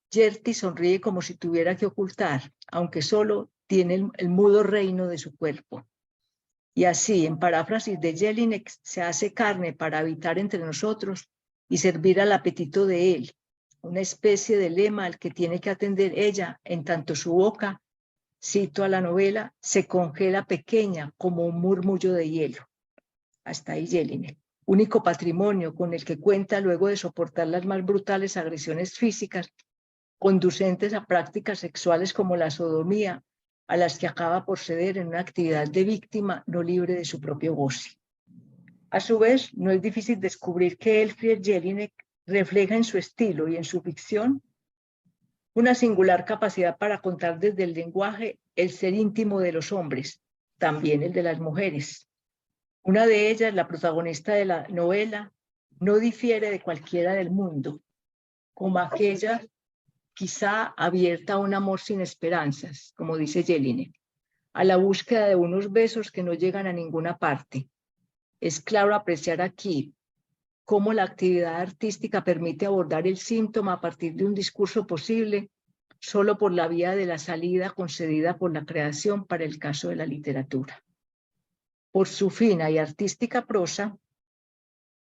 Gertie sonríe como si tuviera que ocultar, aunque solo tiene el mudo reino de su cuerpo. Y así, en paráfrasis de Jelinek, se hace carne para habitar entre nosotros y servir al apetito de él, una especie de lema al que tiene que atender ella, en tanto su boca, cito a la novela, se congela pequeña como un murmullo de hielo. Hasta ahí Jelinek. Único patrimonio con el que cuenta luego de soportar las más brutales agresiones físicas, conducentes a prácticas sexuales como la sodomía, a las que acaba por ceder en una actividad de víctima no libre de su propio goce. A su vez, no es difícil descubrir que Elfriede Jelinek refleja en su estilo y en su ficción una singular capacidad para contar desde el lenguaje el ser íntimo de los hombres, también el de las mujeres. Una de ellas, la protagonista de la novela, no difiere de cualquiera del mundo, como aquella quizá abierta a un amor sin esperanzas, como dice Jelinek, a la búsqueda de unos besos que no llegan a ninguna parte. Es claro apreciar aquí cómo la actividad artística permite abordar el síntoma a partir de un discurso posible solo por la vía de la salida concedida por la creación para el caso de la literatura. Por su fina y artística prosa,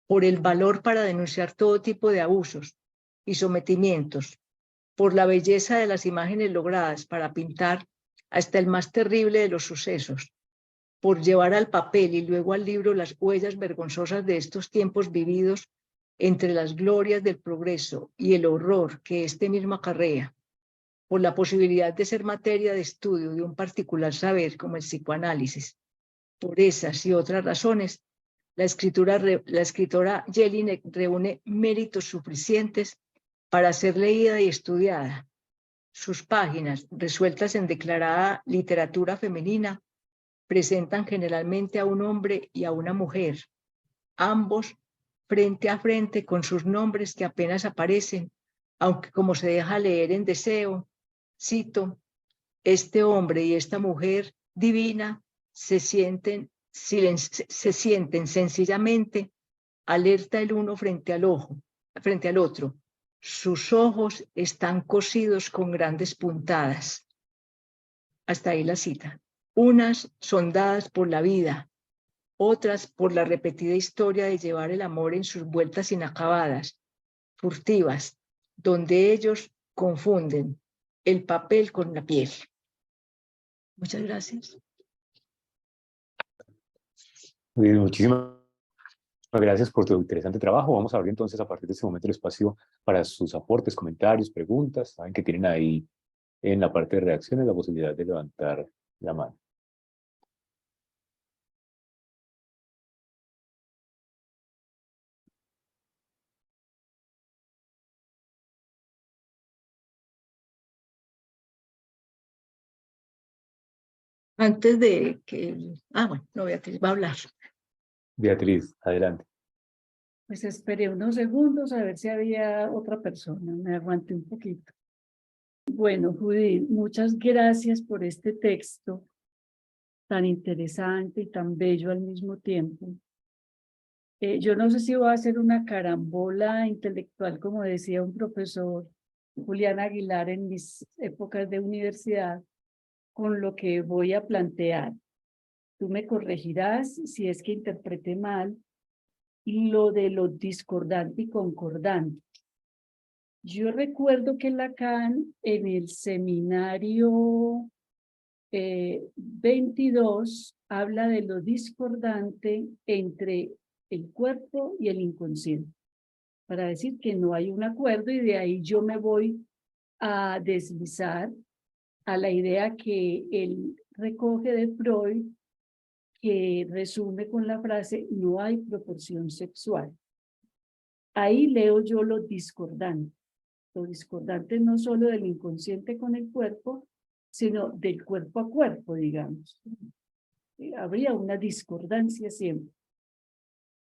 por el valor para denunciar todo tipo de abusos y sometimientos, por la belleza de las imágenes logradas para pintar hasta el más terrible de los sucesos, por llevar al papel y luego al libro las huellas vergonzosas de estos tiempos vividos entre las glorias del progreso y el horror que este mismo acarrea, por la posibilidad de ser materia de estudio de un particular saber como el psicoanálisis. Por esas y otras razones, la escritora Jelinek reúne méritos suficientes para ser leída y estudiada. Sus páginas, resueltas en declarada literatura femenina, presentan generalmente a un hombre y a una mujer, ambos frente a frente con sus nombres que apenas aparecen, aunque como se deja leer en Deseo, cito, este hombre y esta mujer divina se sienten sencillamente alerta el uno frente al otro. Sus ojos están cosidos con grandes puntadas. Hasta ahí la cita. Unas son dadas por la vida, otras por la repetida historia de llevar el amor en sus vueltas inacabadas, furtivas, donde ellos confunden el papel con la piel. Muchas gracias. Muy bien, muchísimas gracias por tu interesante trabajo. Vamos a abrir entonces a partir de este momento el espacio para sus aportes, comentarios, preguntas. Saben que tienen ahí en la parte de reacciones la posibilidad de levantar la mano. Antes de que... bueno, no, Beatriz va a hablar. Beatriz, adelante. Pues esperé unos segundos a ver si había otra persona, me aguanté un poquito. Bueno, Judith, muchas gracias por este texto tan interesante y tan bello al mismo tiempo. Yo no sé si voy a hacer una carambola intelectual, como decía un profesor, Julián Aguilar, en mis épocas de universidad, con lo que voy a plantear. Tú me corregirás si es que interpreté mal lo de lo discordante y concordante. Yo recuerdo que Lacan en el seminario 22 habla de lo discordante entre el cuerpo y el inconsciente, para decir que no hay un acuerdo, y de ahí yo me voy a deslizar a la idea que él recoge de Freud, que resume con la frase no hay proporción sexual. Ahí leo yo lo discordante no solo del inconsciente con el cuerpo, sino del cuerpo a cuerpo, digamos. Habría una discordancia siempre.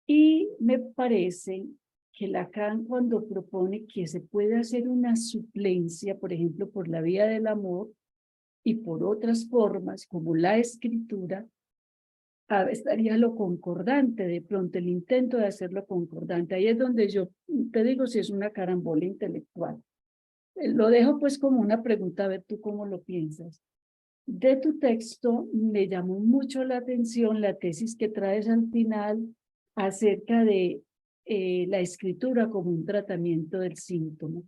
Y me parece que Lacan, cuando propone que se puede hacer una suplencia, por ejemplo, por la vía del amor y por otras formas, como la escritura, estaría lo concordante, de pronto el intento de hacerlo concordante. Ahí es donde yo te digo si es una carambola intelectual. Lo dejo pues como una pregunta, a ver tú cómo lo piensas. De tu texto me llamó mucho la atención la tesis que traes al final acerca de la escritura como un tratamiento del síntoma,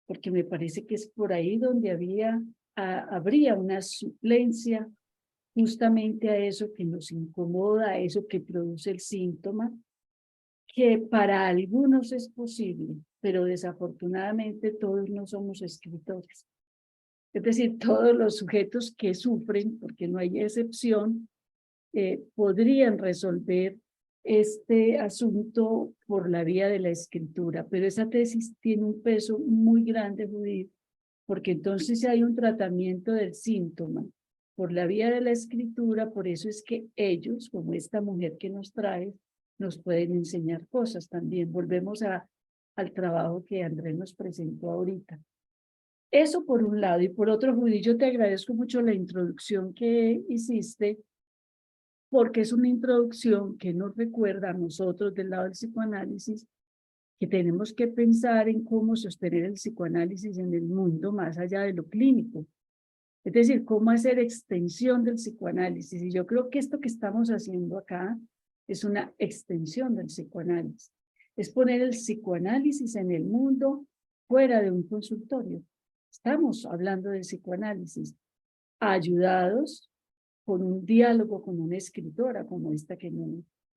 porque me parece que es por ahí donde habría una suplencia justamente a eso que nos incomoda, a eso que produce el síntoma, que para algunos es posible, pero desafortunadamente todos no somos escritores. Es decir, todos los sujetos que sufren, porque no hay excepción, podrían resolver este asunto por la vía de la escritura, pero esa tesis tiene un peso muy grande, Judith, porque entonces hay un tratamiento del síntoma por la vía de la escritura. Por eso es que ellos, como esta mujer que nos trae, nos pueden enseñar cosas también. Volvemos al trabajo que Andrés nos presentó ahorita. Eso por un lado. Y por otro, Judith, yo te agradezco mucho la introducción que hiciste, porque es una introducción que nos recuerda a nosotros del lado del psicoanálisis que tenemos que pensar en cómo sostener el psicoanálisis en el mundo más allá de lo clínico. Es decir, cómo hacer extensión del psicoanálisis. Y yo creo que esto que estamos haciendo acá es una extensión del psicoanálisis. Es poner el psicoanálisis en el mundo fuera de un consultorio. Estamos hablando de psicoanálisis, ayudados por un diálogo con una escritora como esta que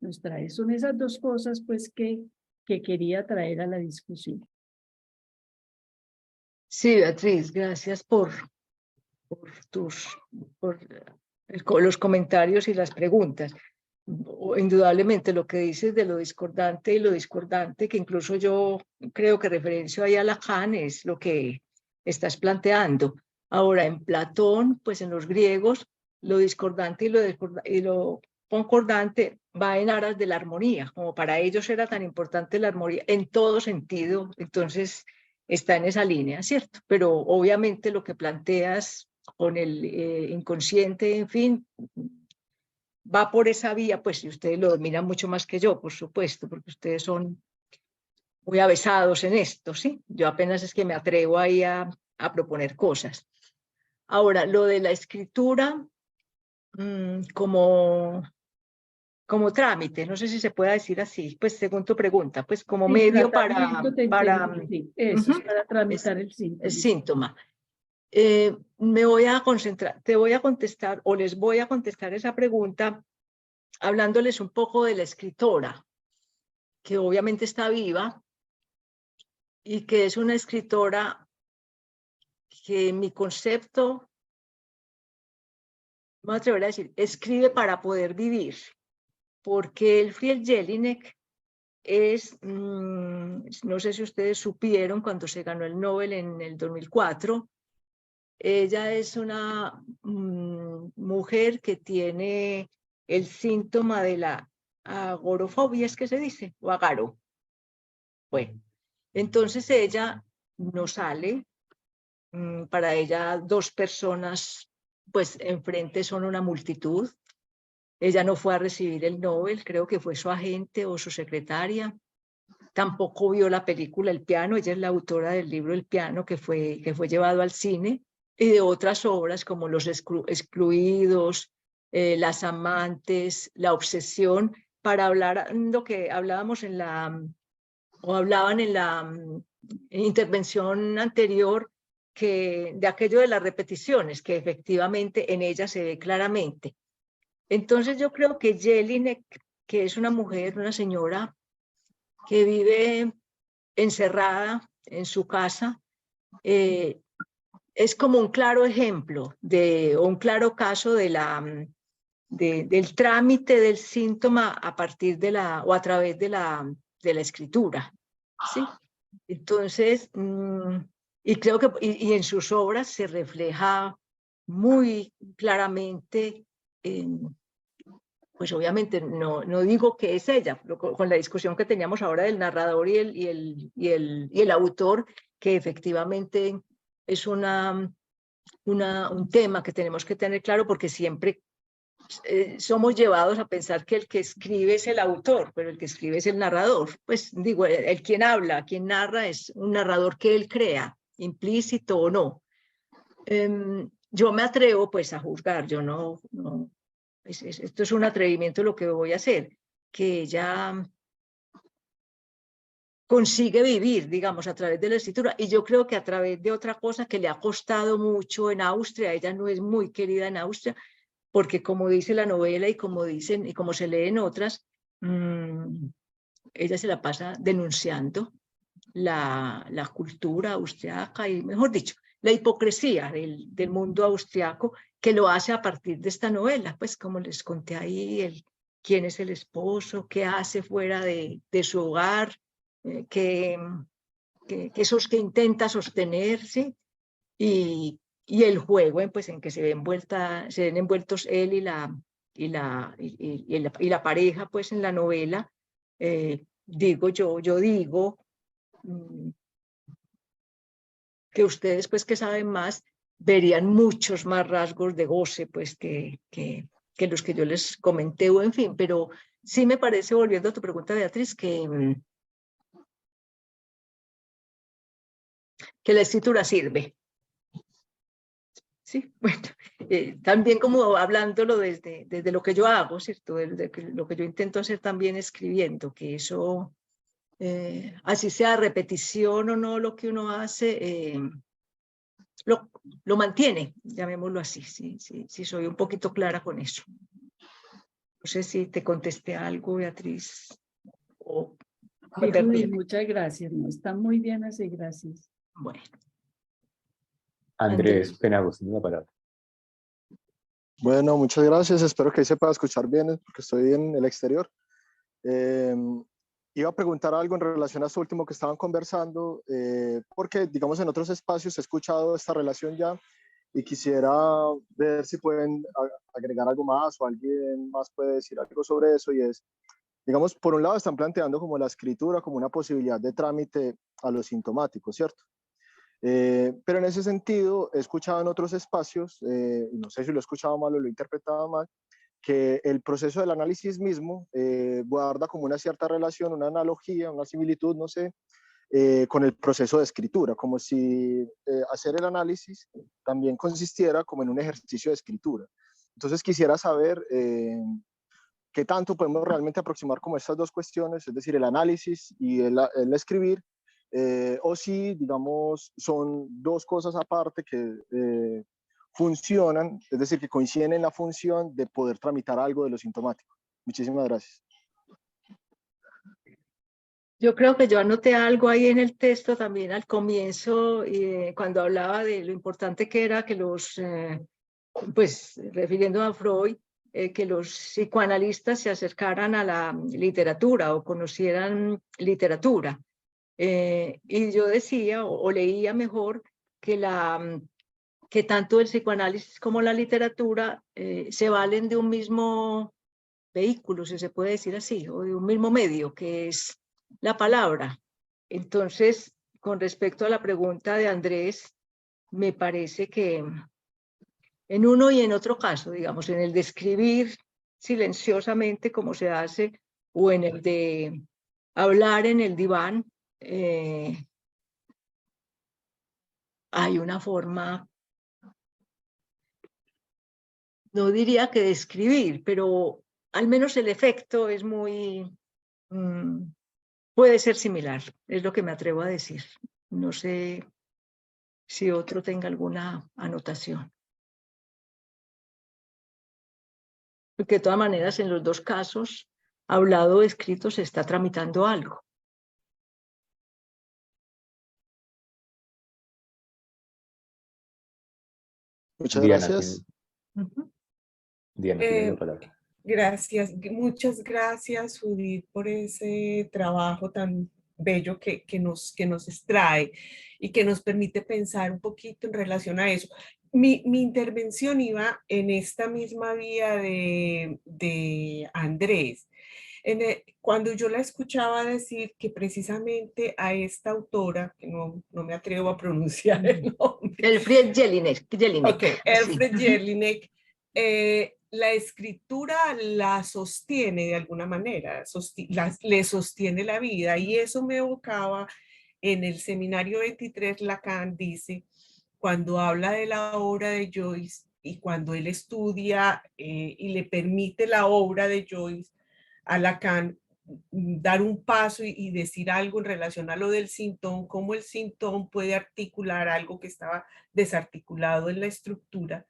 nos trae. Son esas dos cosas pues que quería traer a la discusión. Sí, Beatriz, gracias por los comentarios y las preguntas. Indudablemente lo que dices de lo discordante y lo discordante, que incluso yo creo que referencio ahí a Lacan, es lo que estás planteando. Ahora, en Platón, pues en los griegos, lo discordante y lo concordante va en aras de la armonía, como para ellos era tan importante la armonía en todo sentido, entonces está en esa línea, ¿cierto? Pero obviamente lo que planteas con el inconsciente, en fin, va por esa vía, pues, y ustedes lo dominan mucho más que yo, por supuesto, porque ustedes son muy avesados en esto, ¿sí? Yo apenas es que me atrevo ahí a proponer cosas. Ahora, lo de la escritura como trámite, no sé si se puede decir así, pues según tu pregunta, pues como Sí, medio para sí, eso, es para tramitar el síntoma. El síntoma. Me voy a concentrar, te voy a contestar o les voy a contestar esa pregunta hablándoles un poco de la escritora, que obviamente está viva y que es una escritora que en mi concepto, me atrevería a decir, escribe para poder vivir, porque Elfriede Jelinek es, no sé si ustedes supieron cuando se ganó el Nobel en el 2004, Ella es una mujer que tiene el síntoma de la agorofobia, es que se dice, o agaro. Bueno, entonces ella no sale. Para ella 2 personas, pues enfrente son una multitud. Ella no fue a recibir el Nobel, creo que fue su agente o su secretaria. Tampoco vio la película El piano, ella es la autora del libro El piano que fue llevado al cine, y de otras obras como Los excluidos, Las amantes, La obsesión, para hablar lo que hablábamos hablaban en la intervención anterior, que de aquello de las repeticiones, que efectivamente en ella se ve claramente. Entonces yo creo que Jelinek, que es una mujer, una señora que vive encerrada en su casa, es como un claro ejemplo o un claro caso de del trámite del síntoma a partir o a través de la escritura, ¿sí? Entonces, y creo que y en sus obras se refleja muy claramente, pues obviamente no digo que es ella, con la discusión que teníamos ahora del narrador y el autor, que efectivamente es un tema que tenemos que tener claro, porque siempre somos llevados a pensar que el que escribe es el autor, pero el que escribe es el narrador. Pues digo, el quien habla, quien narra, es un narrador que él crea, implícito o no. Yo me atrevo pues a juzgar, yo no esto es un atrevimiento lo que voy a hacer, que ella consigue vivir, digamos, a través de la escritura, y yo creo que a través de otra cosa que le ha costado mucho en Austria. Ella no es muy querida en Austria, porque como dice la novela y como dicen y como se lee en otras, ella se la pasa denunciando la cultura austriaca y, mejor dicho, la hipocresía del mundo austriaco, que lo hace a partir de esta novela, pues como les conté ahí, quién es el esposo, qué hace fuera de su hogar, que intenta sostener, ¿sí? Y el juego pues, en que se ven envueltos él y la pareja pues, en la novela. Yo digo que ustedes pues que saben más verían muchos más rasgos de goce pues que los que yo les comenté, o en fin, pero sí me parece, volviendo a tu pregunta, Beatriz, que la escritura sirve. Sí, bueno, también como hablándolo desde lo que yo hago, ¿cierto? Lo que yo intento hacer también escribiendo, que eso, así sea repetición o no lo que uno hace, lo mantiene, llamémoslo así, sí, soy un poquito clara con eso. No sé si te contesté algo, Beatriz, o me perdí. Muchas gracias, no, está muy bien así, gracias. Bueno. Andrés Penagos, tiene la palabra. Bueno, muchas gracias. Espero que ahí se pueda escuchar bien porque estoy en el exterior. Iba a preguntar algo en relación a esto último que estaban conversando, porque, digamos, en otros espacios he escuchado esta relación ya y quisiera ver si pueden agregar algo más o alguien más puede decir algo sobre eso. Y es, digamos, por un lado están planteando como la escritura como una posibilidad de trámite a lo sintomático, ¿cierto? Pero en ese sentido he escuchado en otros espacios, no sé si lo he escuchado mal o lo he interpretado mal, que el proceso del análisis mismo guarda como una cierta relación, una analogía, una similitud, no sé, con el proceso de escritura, como si hacer el análisis también consistiera como en un ejercicio de escritura. Entonces quisiera saber qué tanto podemos realmente aproximar como estas dos cuestiones, es decir, el análisis y el escribir, o si, digamos, son dos cosas aparte que funcionan, es decir, que coinciden en la función de poder tramitar algo de lo sintomático. Muchísimas gracias. Yo creo que yo anoté algo ahí en el texto también al comienzo, cuando hablaba de lo importante que era que pues refiriendo a Freud, que los psicoanalistas se acercaran a la literatura o conocieran literatura. Y yo decía o leía mejor que que tanto el psicoanálisis como la literatura se valen de un mismo vehículo, si se puede decir así, o de un mismo medio, que es la palabra. Entonces, con respecto a la pregunta de Andrés, me parece que en uno y en otro caso, digamos, en el de escribir silenciosamente como se hace, o en el de hablar en el diván, hay una forma, no diría que de escribir, pero al menos el efecto es muy, puede ser similar, es lo que me atrevo a decir. No sé si otro tenga alguna anotación. Porque de todas maneras, en los dos casos, hablado o escrito, se está tramitando algo. Muchas Diana, gracias. Diana, tiene la palabra. Gracias, muchas gracias, Judith, por ese trabajo tan bello que nos extrae y que nos permite pensar un poquito en relación a eso. Mi intervención iba en esta misma vía de Andrés. Cuando yo la escuchaba decir que precisamente a esta autora, que no me atrevo a pronunciar el nombre. Elfriede Jelinek. Ok, Elfriede Jelinek, la escritura la sostiene de alguna manera, le sostiene la vida, y eso me evocaba en el seminario 23. Lacan dice, cuando habla de la obra de Joyce y cuando él estudia y le permite la obra de Joyce a Lacan dar un paso y decir algo en relación a lo del sintón, cómo el sintón puede articular algo que estaba desarticulado en la estructura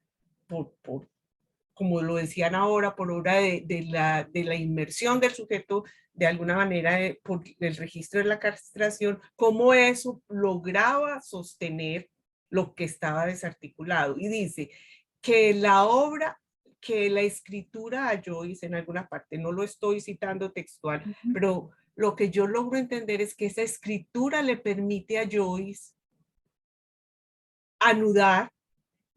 como lo decían ahora, por obra de la inmersión del sujeto, de alguna manera, por el registro de la castración, cómo eso lograba sostener lo que estaba desarticulado. Y dice que la obra, que la escritura a Joyce en alguna parte, no lo estoy citando textual, pero lo que yo logro entender es que esa escritura le permite a Joyce anudar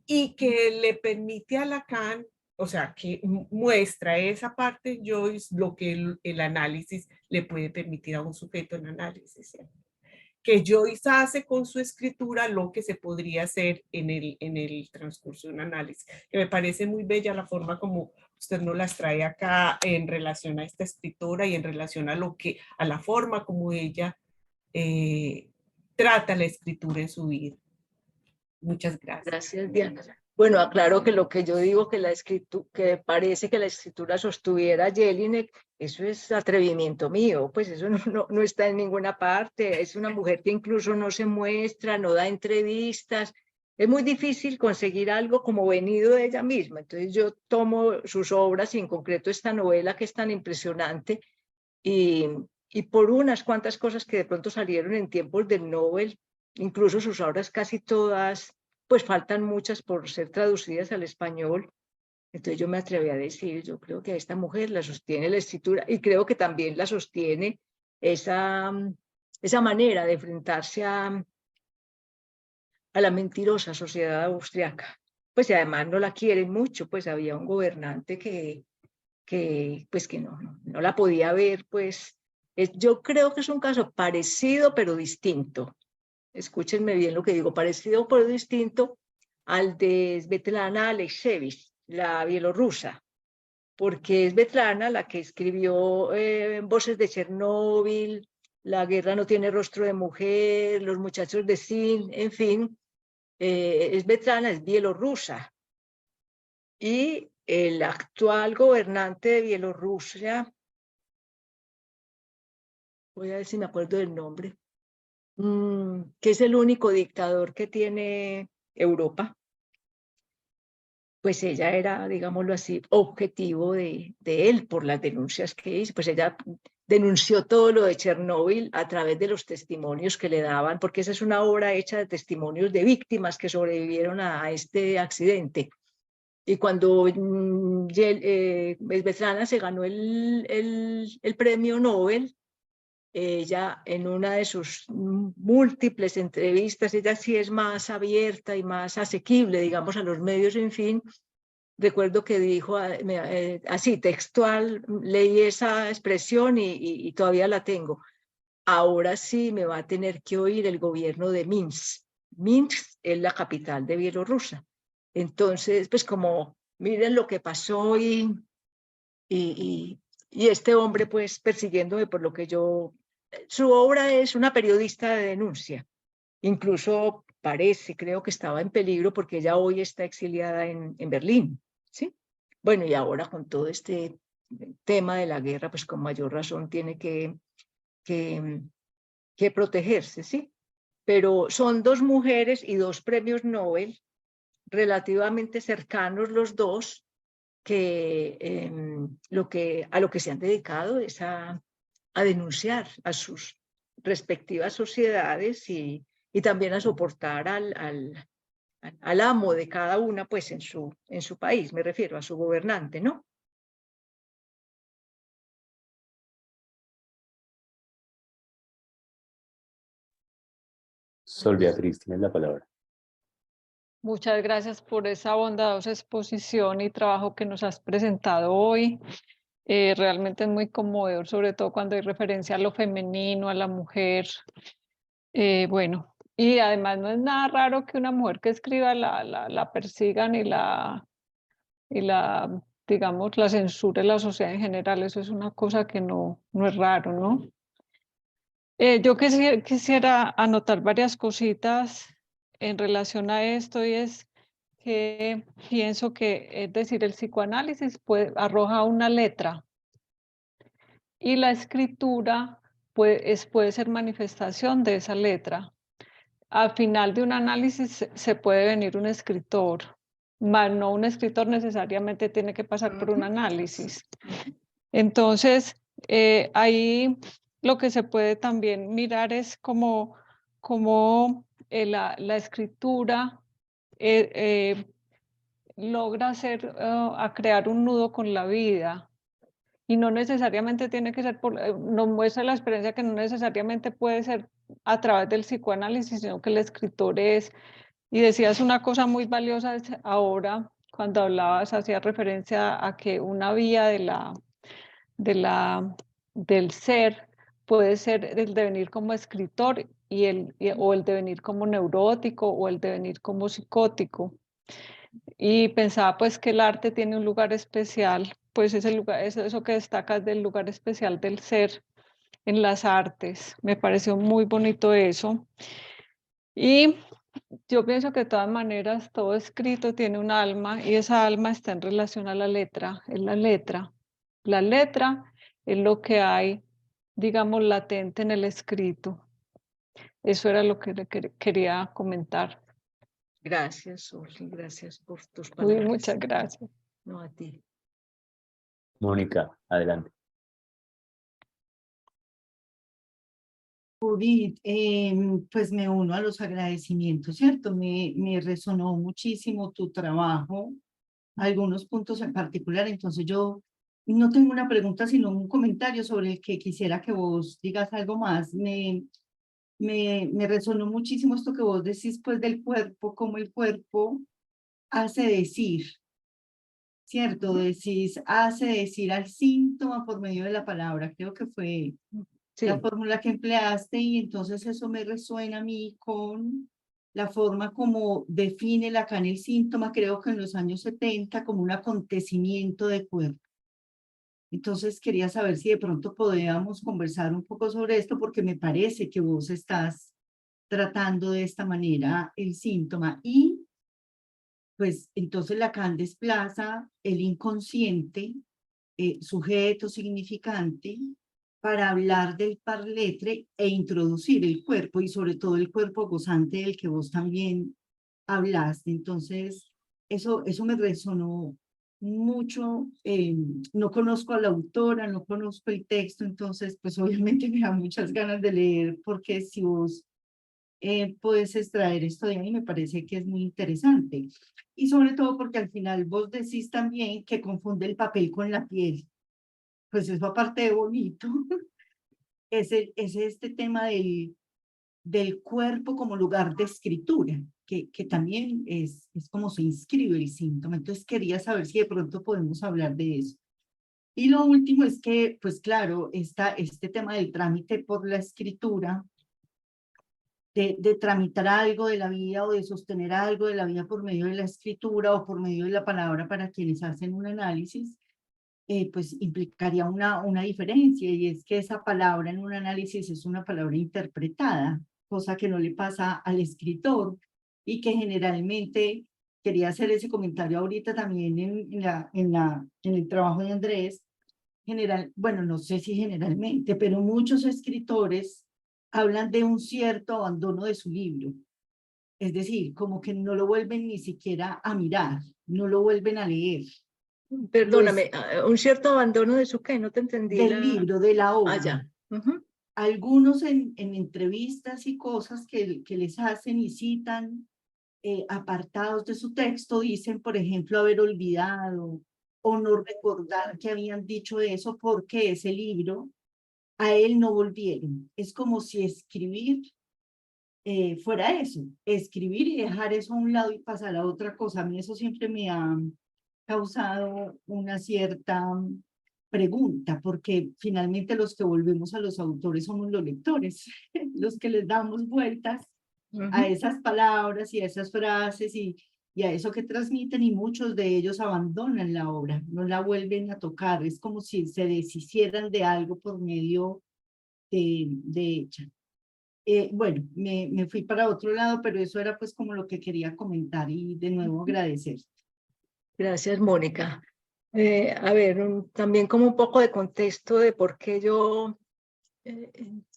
y que le permite a Lacan, o sea, que muestra esa parte Joyce, lo que el análisis le puede permitir a un sujeto en análisis, ¿sí? Que Joyce hace con su escritura lo que se podría hacer en el transcurso de un análisis, que me parece muy bella la forma como usted nos las trae acá en relación a esta escritora y en relación a la forma como ella trata la escritura en su vida. Muchas gracias. Gracias, Diana. Bueno, aclaro que lo que yo digo que parece que la escritura sostuviera a Jelinek, eso es atrevimiento mío, pues eso no está en ninguna parte. Es una mujer que incluso no se muestra, no da entrevistas. Es muy difícil conseguir algo como venido de ella misma. Entonces yo tomo sus obras y en concreto esta novela que es tan impresionante y por unas cuantas cosas que de pronto salieron en tiempos del Nobel, incluso sus obras casi todas, pues faltan muchas por ser traducidas al español. Entonces yo me atreví a decir, yo creo que a esta mujer la sostiene la escritura y creo que también la sostiene esa manera de enfrentarse a la mentirosa sociedad austriaca. Pues y además no la quieren mucho, pues había un gobernante que no la podía ver, pues yo creo que es un caso parecido pero distinto. Escúchenme bien lo que digo, parecido pero distinto al de Svetlana Alexievich, la bielorrusa, porque es Svetlana la que escribió Voces de Chernóbil, La guerra no tiene rostro de mujer, Los muchachos de Sin, en fin, Svetlana es bielorrusa. Y el actual gobernante de Bielorrusia, voy a ver si me acuerdo del nombre, que es el único dictador que tiene Europa, pues ella era, digámoslo así, objetivo de él por las denuncias que hizo. Pues ella denunció todo lo de Chernóbil a través de los testimonios que le daban, porque esa es una obra hecha de testimonios de víctimas que sobrevivieron a este accidente. Y cuando Svetlana se ganó el premio Nobel, ella en una de sus múltiples entrevistas, ella sí es más abierta y más asequible, digamos, a los medios, en fin. Recuerdo que dijo así, textual, leí esa expresión y todavía la tengo. Ahora sí me va a tener que oír el gobierno de Minsk. Minsk es la capital de Bielorrusia. Entonces, pues como miren lo que pasó y este hombre pues persiguiéndome por lo que yo... Su obra es una periodista de denuncia. Incluso parece, creo que estaba en peligro porque ella hoy está exiliada en Berlín, ¿sí? Bueno, y ahora con todo este tema de la guerra, pues con mayor razón tiene que protegerse, ¿sí? Pero son dos mujeres y dos premios Nobel relativamente cercanos los dos, que, a lo que se han dedicado es a denunciar a sus respectivas sociedades y también a soportar al amo de cada una, pues en su país, me refiero a su gobernante, ¿no? Sol Beatriz, tienes la palabra. Muchas gracias por esa bondadosa exposición y trabajo que nos has presentado hoy. Realmente es muy conmovedor, sobre todo cuando hay referencia a lo femenino, a la mujer. Bueno, y además no es nada raro que una mujer que escriba la persigan y digamos, la censure la sociedad en general. Eso es una cosa que no es raro, ¿no? Yo quisiera anotar varias cositas en relación a esto, y es que pienso que, es decir, el psicoanálisis arroja una letra y la escritura puede ser manifestación de esa letra. Al final de un análisis se puede venir un escritor, mas no un escritor necesariamente tiene que pasar por un análisis. Entonces, ahí lo que se puede también mirar es cómo la escritura logra a crear un nudo con la vida. Y no necesariamente tiene que ser nos muestra la experiencia que no necesariamente puede ser a través del psicoanálisis, sino que el escritor es, y decías una cosa muy valiosa ahora, cuando hablabas, hacías referencia a que una vía del ser puede ser el devenir como escritor o el devenir como neurótico o el devenir como psicótico. Y pensaba pues que el arte tiene un lugar especial, pues ese lugar, eso que destacas del lugar especial del ser en las artes. Me pareció muy bonito eso. Y yo pienso que de todas maneras todo escrito tiene un alma y esa alma está en relación a la letra, es la letra. La letra es lo que hay, digamos, latente en el escrito. Eso era lo que quería comentar. Gracias, Oli, gracias por tus Uy, palabras. muchas gracias. No, a ti. Mónica, adelante. Judith, pues me uno a los agradecimientos, ¿cierto? Me resonó muchísimo tu trabajo, algunos puntos en particular, entonces yo no tengo una pregunta, sino un comentario sobre el que quisiera que vos digas algo más. Me resonó muchísimo esto que vos decís, pues, del cuerpo, cómo el cuerpo hace decir, ¿cierto? Decís, hace decir al síntoma por medio de la palabra, creo que fue Sí, la fórmula que empleaste, y entonces eso me resuena a mí con la forma como define Lacan el síntoma, creo que en los años 70, como un acontecimiento de cuerpo. Entonces quería saber si de pronto podíamos conversar un poco sobre esto, porque me parece que vos estás tratando de esta manera el síntoma, y pues entonces Lacan desplaza el inconsciente, sujeto significante, para hablar del parletre e introducir el cuerpo, y sobre todo el cuerpo gozante del que vos también hablaste. Entonces, eso me resonó mucho. No conozco a la autora, no conozco el texto, entonces pues obviamente me da muchas ganas de leer, porque si vos puedes extraer esto de ahí, me parece que es muy interesante. Y sobre todo porque al final vos decís también que confunde el papel con la piel. Pues eso aparte de bonito, es este tema del cuerpo como lugar de escritura, que también es como se inscribe el síntoma. Entonces quería saber si de pronto podemos hablar de eso. Y lo último es que, pues claro, este tema del trámite por la escritura, de tramitar algo de la vida o de sostener algo de la vida por medio de la escritura o por medio de la palabra para quienes hacen un análisis, pues implicaría una diferencia, y es que esa palabra en un análisis es una palabra interpretada, cosa que no le pasa al escritor, y que generalmente, quería hacer ese comentario ahorita también en el trabajo de Andrés, bueno, no sé si generalmente, pero muchos escritores hablan de un cierto abandono de su libro. Es decir, como que no lo vuelven ni siquiera a mirar, no lo vuelven a leer. Perdóname, un cierto abandono de su qué, no te entendí. Del libro, de la obra. Ya. Algunos en entrevistas y cosas que les hacen y citan apartados de su texto, dicen, por ejemplo, haber olvidado o no recordar que habían dicho eso porque ese libro a él no volvieron. Es como si escribir fuera eso, escribir y dejar eso a un lado y pasar a otra cosa. A mí eso siempre me ha causado una cierta pregunta, porque finalmente los que volvemos a los autores somos los lectores, los que les damos vueltas a esas palabras y a esas frases y a eso que transmiten, y muchos de ellos abandonan la obra, no la vuelven a tocar. Es como si se deshicieran de algo por medio de ella. Bueno, me fui para otro lado, pero eso era pues como lo que quería comentar, y de nuevo agradecer. Gracias, Mónica. A ver, también como un poco de contexto de por qué yo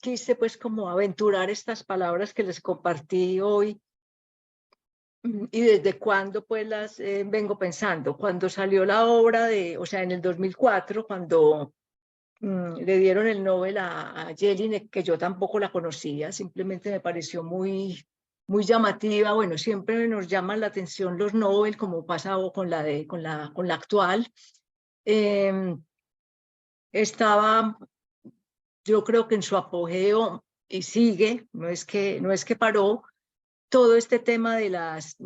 quise pues como aventurar estas palabras que les compartí hoy, y desde cuándo pues las vengo pensando. Cuando salió la obra o sea, en el 2004, cuando le dieron el Nobel a Jelinek, que yo tampoco la conocía, simplemente me pareció muy llamativa. Bueno, siempre nos llaman la atención los Nobel, como pasa con la actual. Estaba, yo creo que en su apogeo, y sigue, no es que paró, todo este tema de las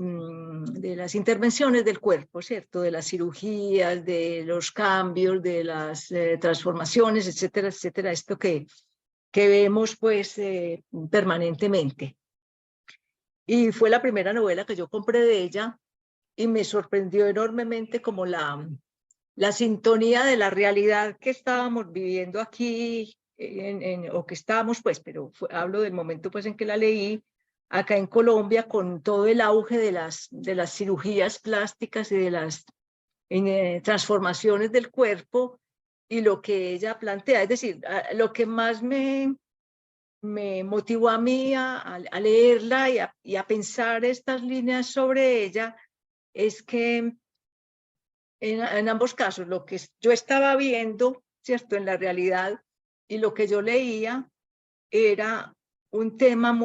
intervenciones del cuerpo, ¿cierto? De las cirugías, de los cambios, de las transformaciones, etcétera, etcétera, esto que vemos pues permanentemente. Y fue la primera novela que yo compré de ella, y me sorprendió enormemente como la sintonía de la realidad que estábamos viviendo aquí, o que estábamos pues, pero hablo del momento pues en que la leí, acá en Colombia, con todo el auge de las cirugías plásticas y de las transformaciones del cuerpo, y lo que ella plantea. Es decir, lo que más me motivó a mí a leerla y a pensar estas líneas sobre ella, es que en ambos casos lo que yo estaba viendo, ¿cierto?, en la realidad, y lo que yo leía era un tema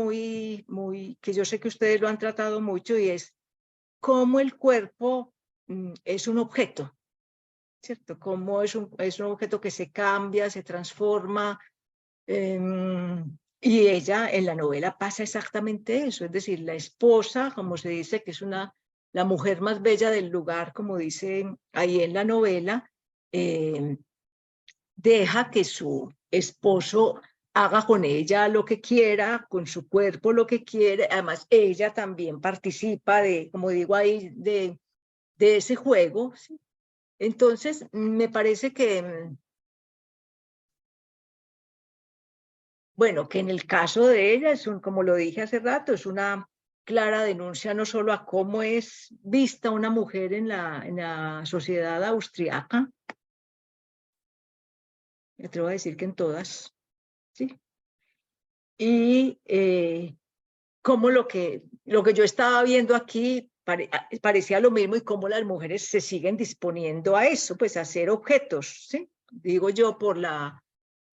que yo sé que ustedes lo han tratado mucho, y es cómo el cuerpo es un objeto, ¿cierto? Cómo es un objeto que se cambia, se transforma, y ella en la novela pasa exactamente eso. Es decir, la esposa, como se dice, que es la mujer más bella del lugar, como dice ahí en la novela, deja que su esposo haga con ella lo que quiera, con su cuerpo lo que quiere. Además, ella también participa como digo ahí, de ese juego, ¿sí? Entonces, me parece que, bueno, que en el caso de ella, como lo dije hace rato, es una clara denuncia no solo a cómo es vista una mujer en la sociedad austriaca, me atrevo a decir que en todas, ¿sí? Y cómo lo que yo estaba viendo aquí parecía lo mismo, y cómo las mujeres se siguen disponiendo a eso, pues a ser objetos, ¿sí? Digo yo, por la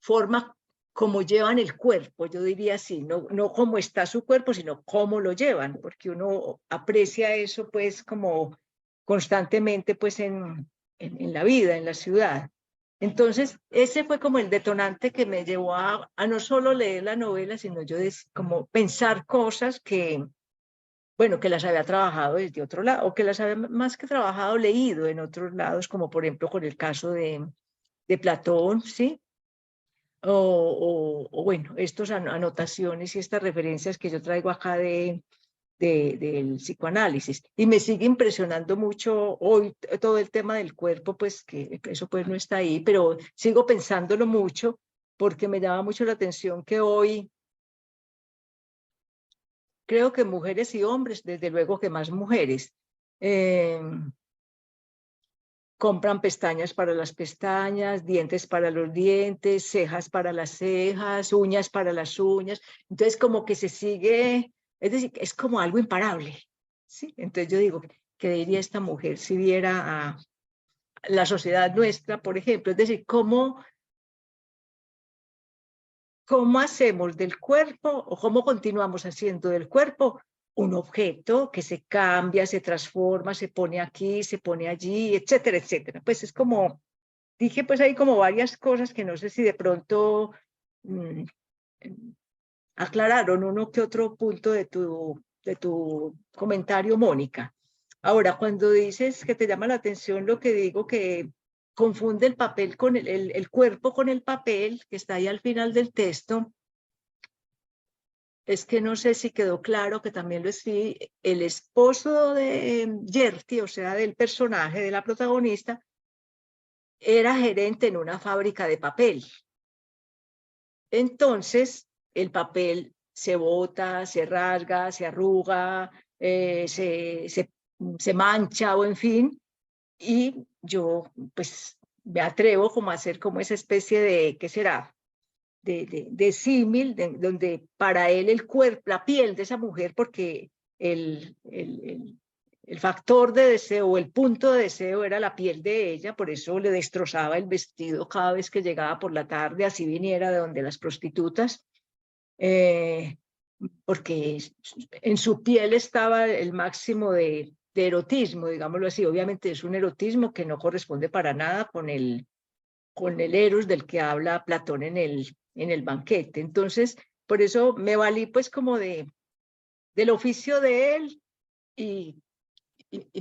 forma como llevan el cuerpo, yo diría así, no cómo está su cuerpo, sino cómo lo llevan, porque uno aprecia eso pues como constantemente pues en la vida, en la ciudad. Entonces, ese fue como el detonante que me llevó a no solo leer la novela, sino yo como pensar cosas que, bueno, que las había trabajado desde otro lado, o que las había más que trabajado, leído en otros lados, como por ejemplo con el caso de Platón, ¿sí? O bueno, estas anotaciones y estas referencias que yo traigo acá del psicoanálisis. Y me sigue impresionando mucho hoy todo el tema del cuerpo, pues que eso pues no está ahí, pero sigo pensándolo mucho porque me llama mucho la atención que hoy creo que mujeres y hombres, desde luego que más mujeres, compran pestañas para las pestañas, dientes para los dientes, cejas para las cejas, uñas para las uñas. Entonces como que se sigue, es decir, es como algo imparable, ¿sí? Entonces yo digo, ¿qué diría esta mujer si viera a la sociedad nuestra, por ejemplo? Es decir, ¿cómo hacemos del cuerpo o cómo continuamos haciendo del cuerpo un objeto que se cambia, se transforma, se pone aquí, se pone allí, etcétera, etcétera? Pues es como, dije pues hay como varias cosas que no sé si de pronto aclararon uno que otro punto de tu comentario, Mónica. Ahora, cuando dices que te llama la atención lo que digo, que confunde el papel con el cuerpo con el papel, que está ahí al final del texto, es que no sé si quedó claro que también lo escribí, el esposo de Gertie, o sea, del personaje, de la protagonista, era gerente en una fábrica de papel. Entonces, el papel se bota, se rasga, se arruga, se mancha o en fin, y yo pues me atrevo como a hacer como esa especie de, ¿qué será? De símil, donde para él el cuerpo, la piel de esa mujer, porque el factor de deseo, el punto de deseo era la piel de ella, por eso le destrozaba el vestido cada vez que llegaba por la tarde, así viniera de donde las prostitutas, porque en su piel estaba el máximo de erotismo, digámoslo así. Obviamente es un erotismo que no corresponde para nada con el Eros del que habla Platón en el banquete. Entonces, por eso me valí pues como del oficio de él y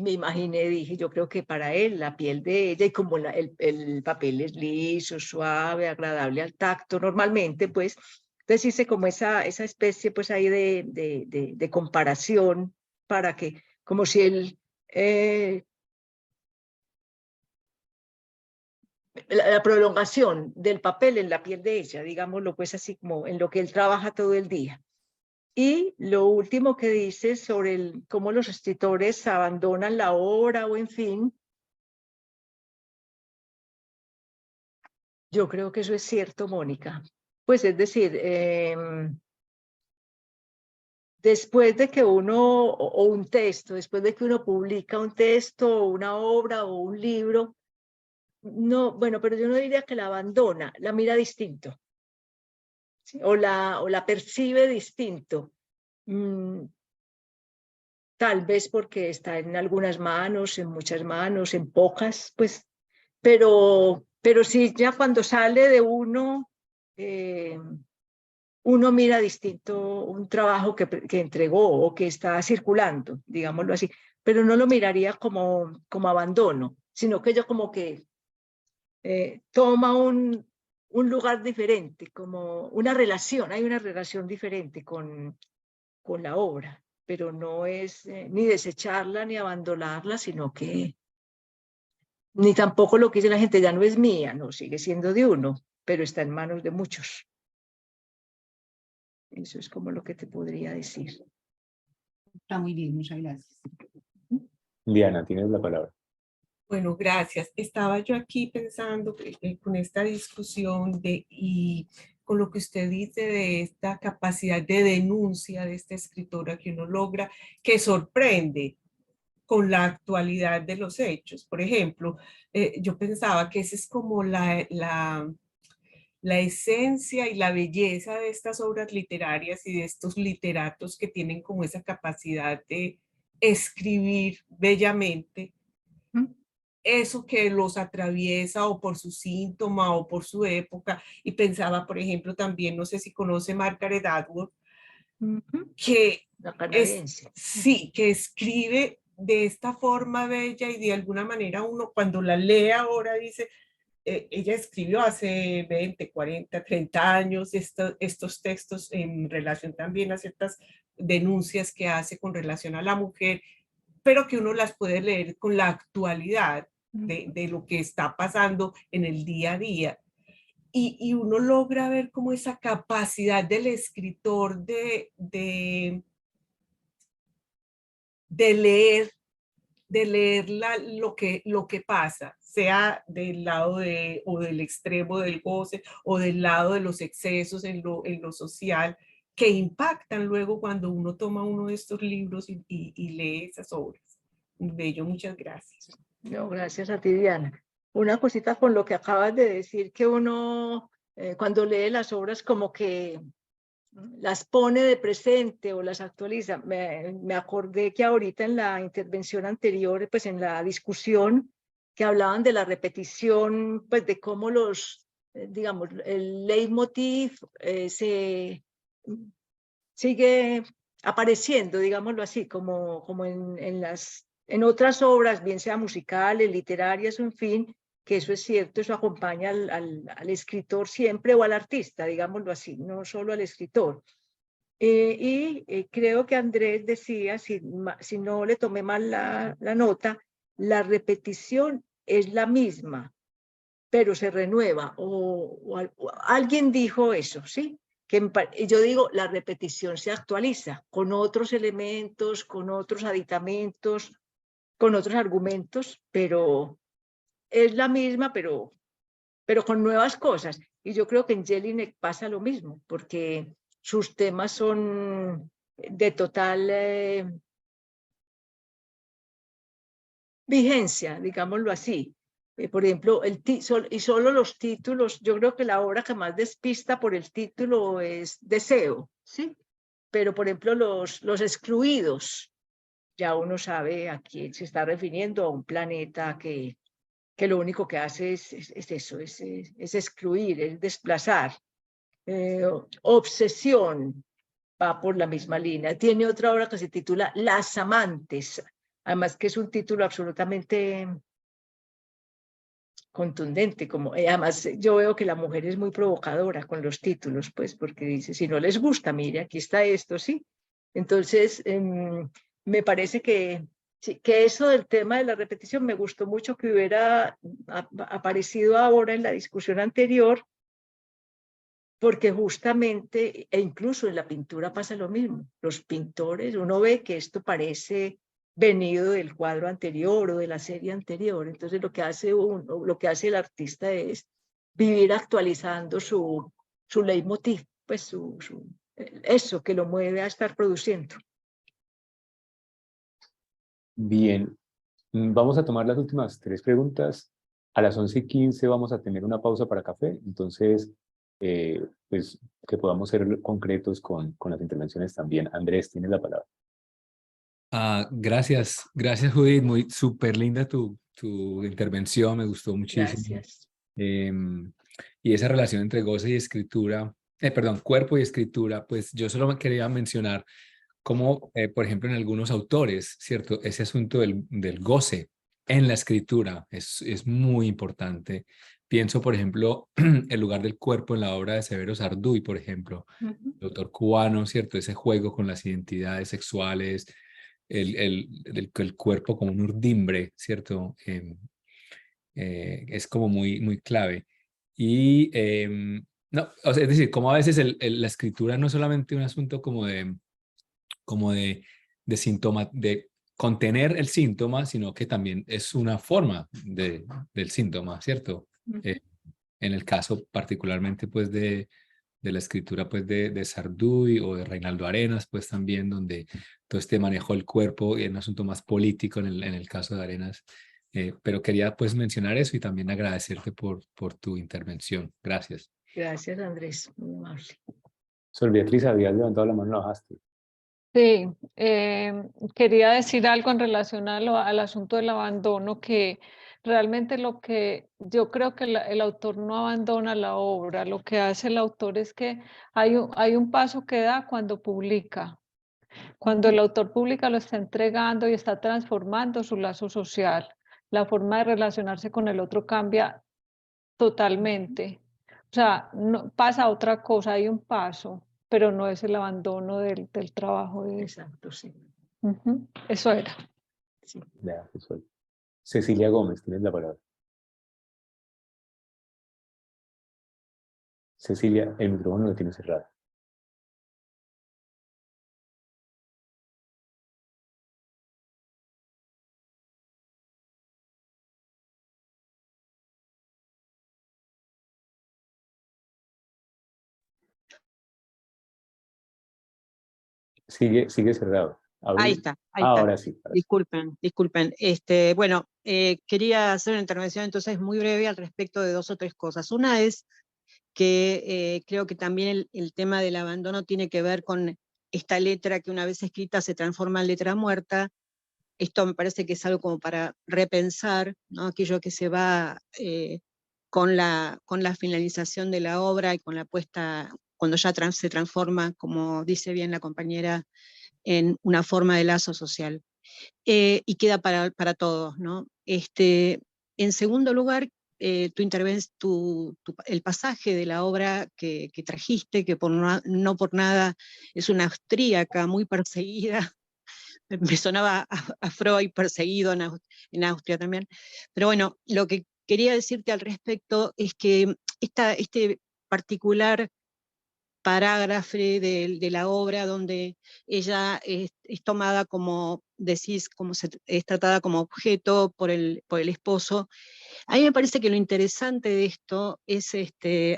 me imaginé, dije, yo creo que para él la piel de ella y como el papel es liso, suave, agradable al tacto, normalmente pues, entonces hice como esa especie pues ahí de comparación para que, como si él la prolongación del papel en la piel de ella, digámoslo pues así como en lo que él trabaja todo el día. Y lo último que dice sobre cómo los escritores abandonan la obra o en fin, yo creo que eso es cierto, Mónica. Pues es decir, después de que uno, o un texto, después de que uno publica un texto o una obra o un libro, no, bueno, pero yo no diría que la abandona, la mira distinto. ¿Sí? O la percibe distinto. Tal vez porque está en algunas manos, en muchas manos, en pocas, pues, pero sí, ya cuando sale de uno, uno mira distinto un trabajo que entregó o que está circulando, digámoslo así, pero no lo miraría como abandono, sino que yo como que toma un lugar diferente, como una relación, hay una relación diferente con la obra, pero no es ni desecharla ni abandonarla, sino que ni tampoco lo que dice la gente ya no es mía, no, sigue siendo de uno, pero está en manos de muchos. Eso es como lo que te podría decir. Está muy bien, muchas gracias. Diana, tienes la palabra. Bueno, gracias. Estaba yo aquí pensando con esta discusión y con lo que usted dice de esta capacidad de denuncia de esta escritora que uno logra, que sorprende con la actualidad de los hechos. Por ejemplo, yo pensaba que esa es como la esencia y la belleza de estas obras literarias y de estos literatos que tienen como esa capacidad de escribir bellamente, eso que los atraviesa o por su síntoma o por su época. Y pensaba, por ejemplo, también, no sé si conoce Margaret Atwood, que La canadiense. sí, que escribe de esta forma bella y de alguna manera uno cuando la lee ahora dice, ella escribió hace 20, 40, 30 años estos textos en relación también a ciertas denuncias que hace con relación a la mujer, pero que uno las puede leer con la actualidad de lo que está pasando en el día a día. Y uno logra ver como esa capacidad del escritor de leer lo que pasa, sea del lado o del extremo del goce o del lado de los excesos en lo social, que impactan luego cuando uno toma uno de estos libros y lee esas obras. Bello, muchas gracias. No, gracias a ti, Diana. Una cosita con lo que acabas de decir, que uno cuando lee las obras como que las pone de presente o las actualiza. Me acordé que ahorita en la intervención anterior, pues en la discusión que hablaban de la repetición, pues de cómo digamos, el leitmotiv se sigue apareciendo, digámoslo así, como en otras obras, bien sea musicales, literarias, en fin, que eso es cierto, eso acompaña al escritor siempre o al artista, digámoslo así, no solo al escritor. Creo que Andrés decía, si no le tomé mal la nota, la repetición es la misma, pero se renueva, o alguien dijo eso, ¿sí? Yo digo, la repetición se actualiza con otros elementos, con otros aditamentos, con otros argumentos, pero es la misma, pero con nuevas cosas. Y yo creo que en Jelinek pasa lo mismo, porque sus temas son de total vigencia, digámoslo así. Por ejemplo, solo los títulos, yo creo que la obra que más despista por el título es Deseo, ¿sí? Pero, por ejemplo, los excluidos, ya uno sabe a quién se está refiriendo, a un planeta que lo único que hace es eso, es excluir, es desplazar. Obsesión va por la misma línea. Tiene otra obra que se titula Las Amantes, además que es un título absolutamente contundente, además yo veo que la mujer es muy provocadora con los títulos, pues porque dice, si no les gusta, mire, aquí está esto, ¿sí? Entonces, me parece que eso del tema de la repetición me gustó mucho que hubiera aparecido ahora en la discusión anterior, porque justamente, e incluso en la pintura pasa lo mismo. Los pintores, uno ve que esto parece venido del cuadro anterior o de la serie anterior. Entonces lo que hace el artista es vivir actualizando su leitmotiv, pues eso que lo mueve a estar produciendo. Bien, vamos a tomar las últimas 3 preguntas. A las 11:15 vamos a tener una pausa para café, entonces pues que podamos ser concretos con las intervenciones también. Andrés, tienes la palabra. Gracias Judith, muy súper linda tu intervención, me gustó muchísimo. Gracias. Y esa relación entre goce y escritura, cuerpo y escritura, pues yo solo quería mencionar cómo, por ejemplo, en algunos autores, ¿cierto? Ese asunto del goce en la escritura es muy importante. Pienso, por ejemplo, el lugar del cuerpo en la obra de Severo Sarduy, por ejemplo, el autor cubano, ¿cierto? Ese juego con las identidades sexuales, el cuerpo como un urdimbre, ¿cierto? Es como muy clave. Y, no, o sea, es decir, como a veces la escritura no es solamente un asunto como de síntoma, de contener el síntoma, sino que también es una forma del síntoma, ¿cierto? En el caso particularmente pues de la escritura pues de Sarduy o de Reinaldo Arenas, pues también donde todo este manejo del cuerpo y un asunto más político en el caso de Arenas. Pero quería pues mencionar eso y también agradecerte por tu intervención. Gracias. Gracias, Andrés, muy amable. Sor Beatriz, habías levantado la mano, la bajaste. Sí, quería decir algo en relación al asunto del abandono, que realmente yo creo que el autor no abandona la obra, lo que hace el autor es que hay un paso que da cuando publica. Cuando el autor publica lo está entregando y está transformando su lazo social. La forma de relacionarse con el otro cambia totalmente. O sea, no, pasa otra cosa, hay un paso, pero no es el abandono del trabajo de él. Exacto, sí. Eso era. Sí. Ya, eso es. Cecilia Gómez, tienes la palabra. Cecilia, el micrófono lo tienes cerrado. Sigue cerrado. Ahí está, ahí está. Ahora sí. Disculpen. Bueno, quería hacer una intervención entonces muy breve al respecto de 2 o 3 cosas. Una es que creo que también el tema del abandono tiene que ver con esta letra que una vez escrita se transforma en letra muerta. Esto me parece que es algo como para repensar, ¿no? Aquello que se va con la finalización de la obra y con la puesta, cuando ya se transforma, como dice bien la compañera, en una forma de lazo social. Y queda para todos, ¿no? En segundo lugar, el pasaje de la obra que trajiste, que no por nada es una austríaca muy perseguida, me sonaba a Freud perseguido en Austria también, pero bueno, lo que quería decirte al respecto es que este particular parágrafo de la obra donde ella es tomada como, decís, es tratada como objeto por el esposo. A mí me parece que lo interesante de esto es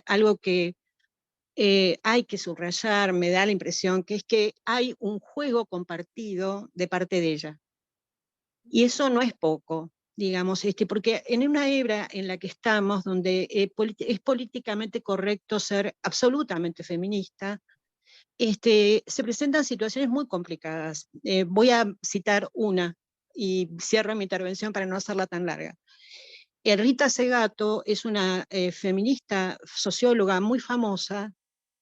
algo que hay que subrayar, me da la impresión, que es que hay un juego compartido de parte de ella. Y eso no es poco, digamos, porque en una era en la que estamos, donde es políticamente correcto ser absolutamente feminista, se presentan situaciones muy complicadas. Voy a citar una y cierro mi intervención para no hacerla tan larga. Rita Segato es una feminista socióloga muy famosa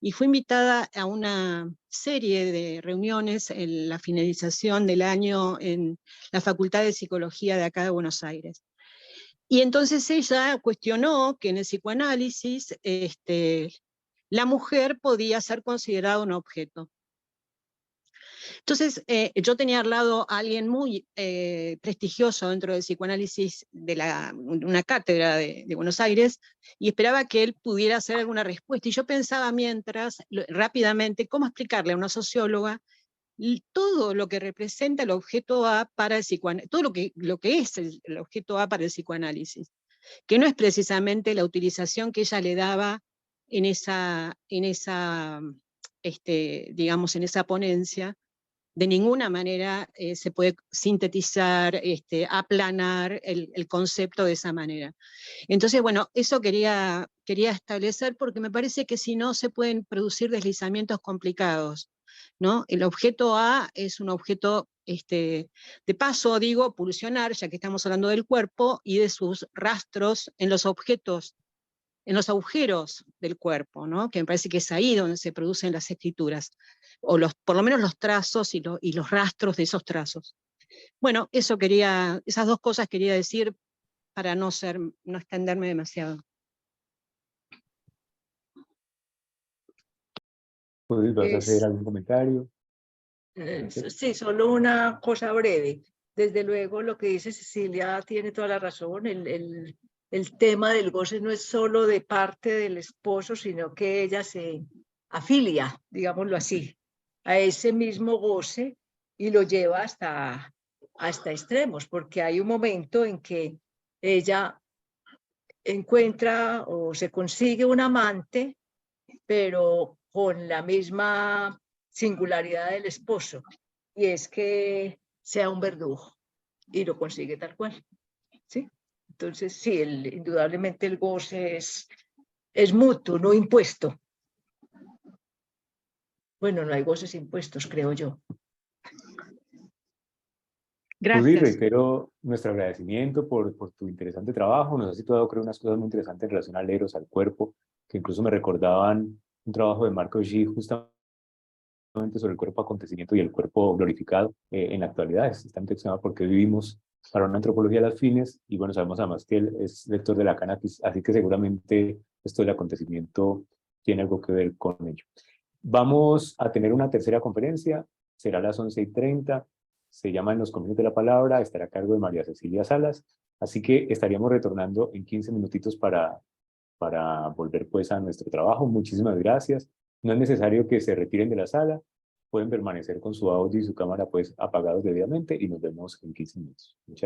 y fue invitada a una serie de reuniones en la finalización del año en la Facultad de Psicología de acá de Buenos Aires. Y entonces ella cuestionó que en el psicoanálisis la mujer podía ser considerada un objeto. Entonces, yo tenía al lado a alguien muy prestigioso dentro del psicoanálisis de una cátedra de Buenos Aires, y esperaba que él pudiera hacer alguna respuesta. Y yo pensaba rápidamente, cómo explicarle a una socióloga todo lo que representa el objeto A para el psicoanálisis, todo lo que es el objeto A para el psicoanálisis, que no es precisamente la utilización que ella le daba digamos, en esa ponencia. De ninguna manera se puede sintetizar, aplanar el concepto de esa manera. Entonces, bueno, eso quería establecer, porque me parece que si no se pueden producir deslizamientos complicados, ¿no? El objeto A es un objeto, de paso, digo, pulsionar, ya que estamos hablando del cuerpo y de sus rastros en los objetos, en los agujeros del cuerpo, ¿no? Que me parece que es ahí donde se producen las escrituras, o por lo menos los trazos y los rastros de esos trazos. Bueno, esas 2 cosas quería decir para no extenderme demasiado. ¿Vas a hacer algún comentario? Sí, solo una cosa breve. Desde luego lo que dice Cecilia tiene toda la razón. El tema del goce no es solo de parte del esposo, sino que ella se afilia, digámoslo así, a ese mismo goce y lo lleva hasta extremos, porque hay un momento en que ella encuentra o se consigue un amante, pero con la misma singularidad del esposo, y es que sea un verdugo, y lo consigue tal cual, ¿sí? Entonces, sí, indudablemente el goce es mutuo, no impuesto. Bueno, no hay goces impuestos, creo yo. Rudy, Gracias. reitero nuestro agradecimiento por tu interesante trabajo. Nos has situado, creo, unas cosas muy interesantes en relación al eros, al cuerpo, que incluso me recordaban un trabajo de Marco G. justamente sobre el cuerpo acontecimiento y el cuerpo glorificado en la actualidad. Está intencionado porque vivimos para una antropología de las fines, y bueno, sabemos además que él es lector de Lacan, así que seguramente esto del acontecimiento tiene algo que ver con ello. Vamos a tener una tercera conferencia, será a las 11:30, se llama En los Caminos de la Palabra, estará a cargo de María Cecilia Salas, así que estaríamos retornando en 15 minutitos para volver pues a nuestro trabajo. Muchísimas gracias. No es necesario que se retiren de la sala, pueden permanecer con su audio y su cámara pues apagados debidamente, y nos vemos en 15 minutos. Muchas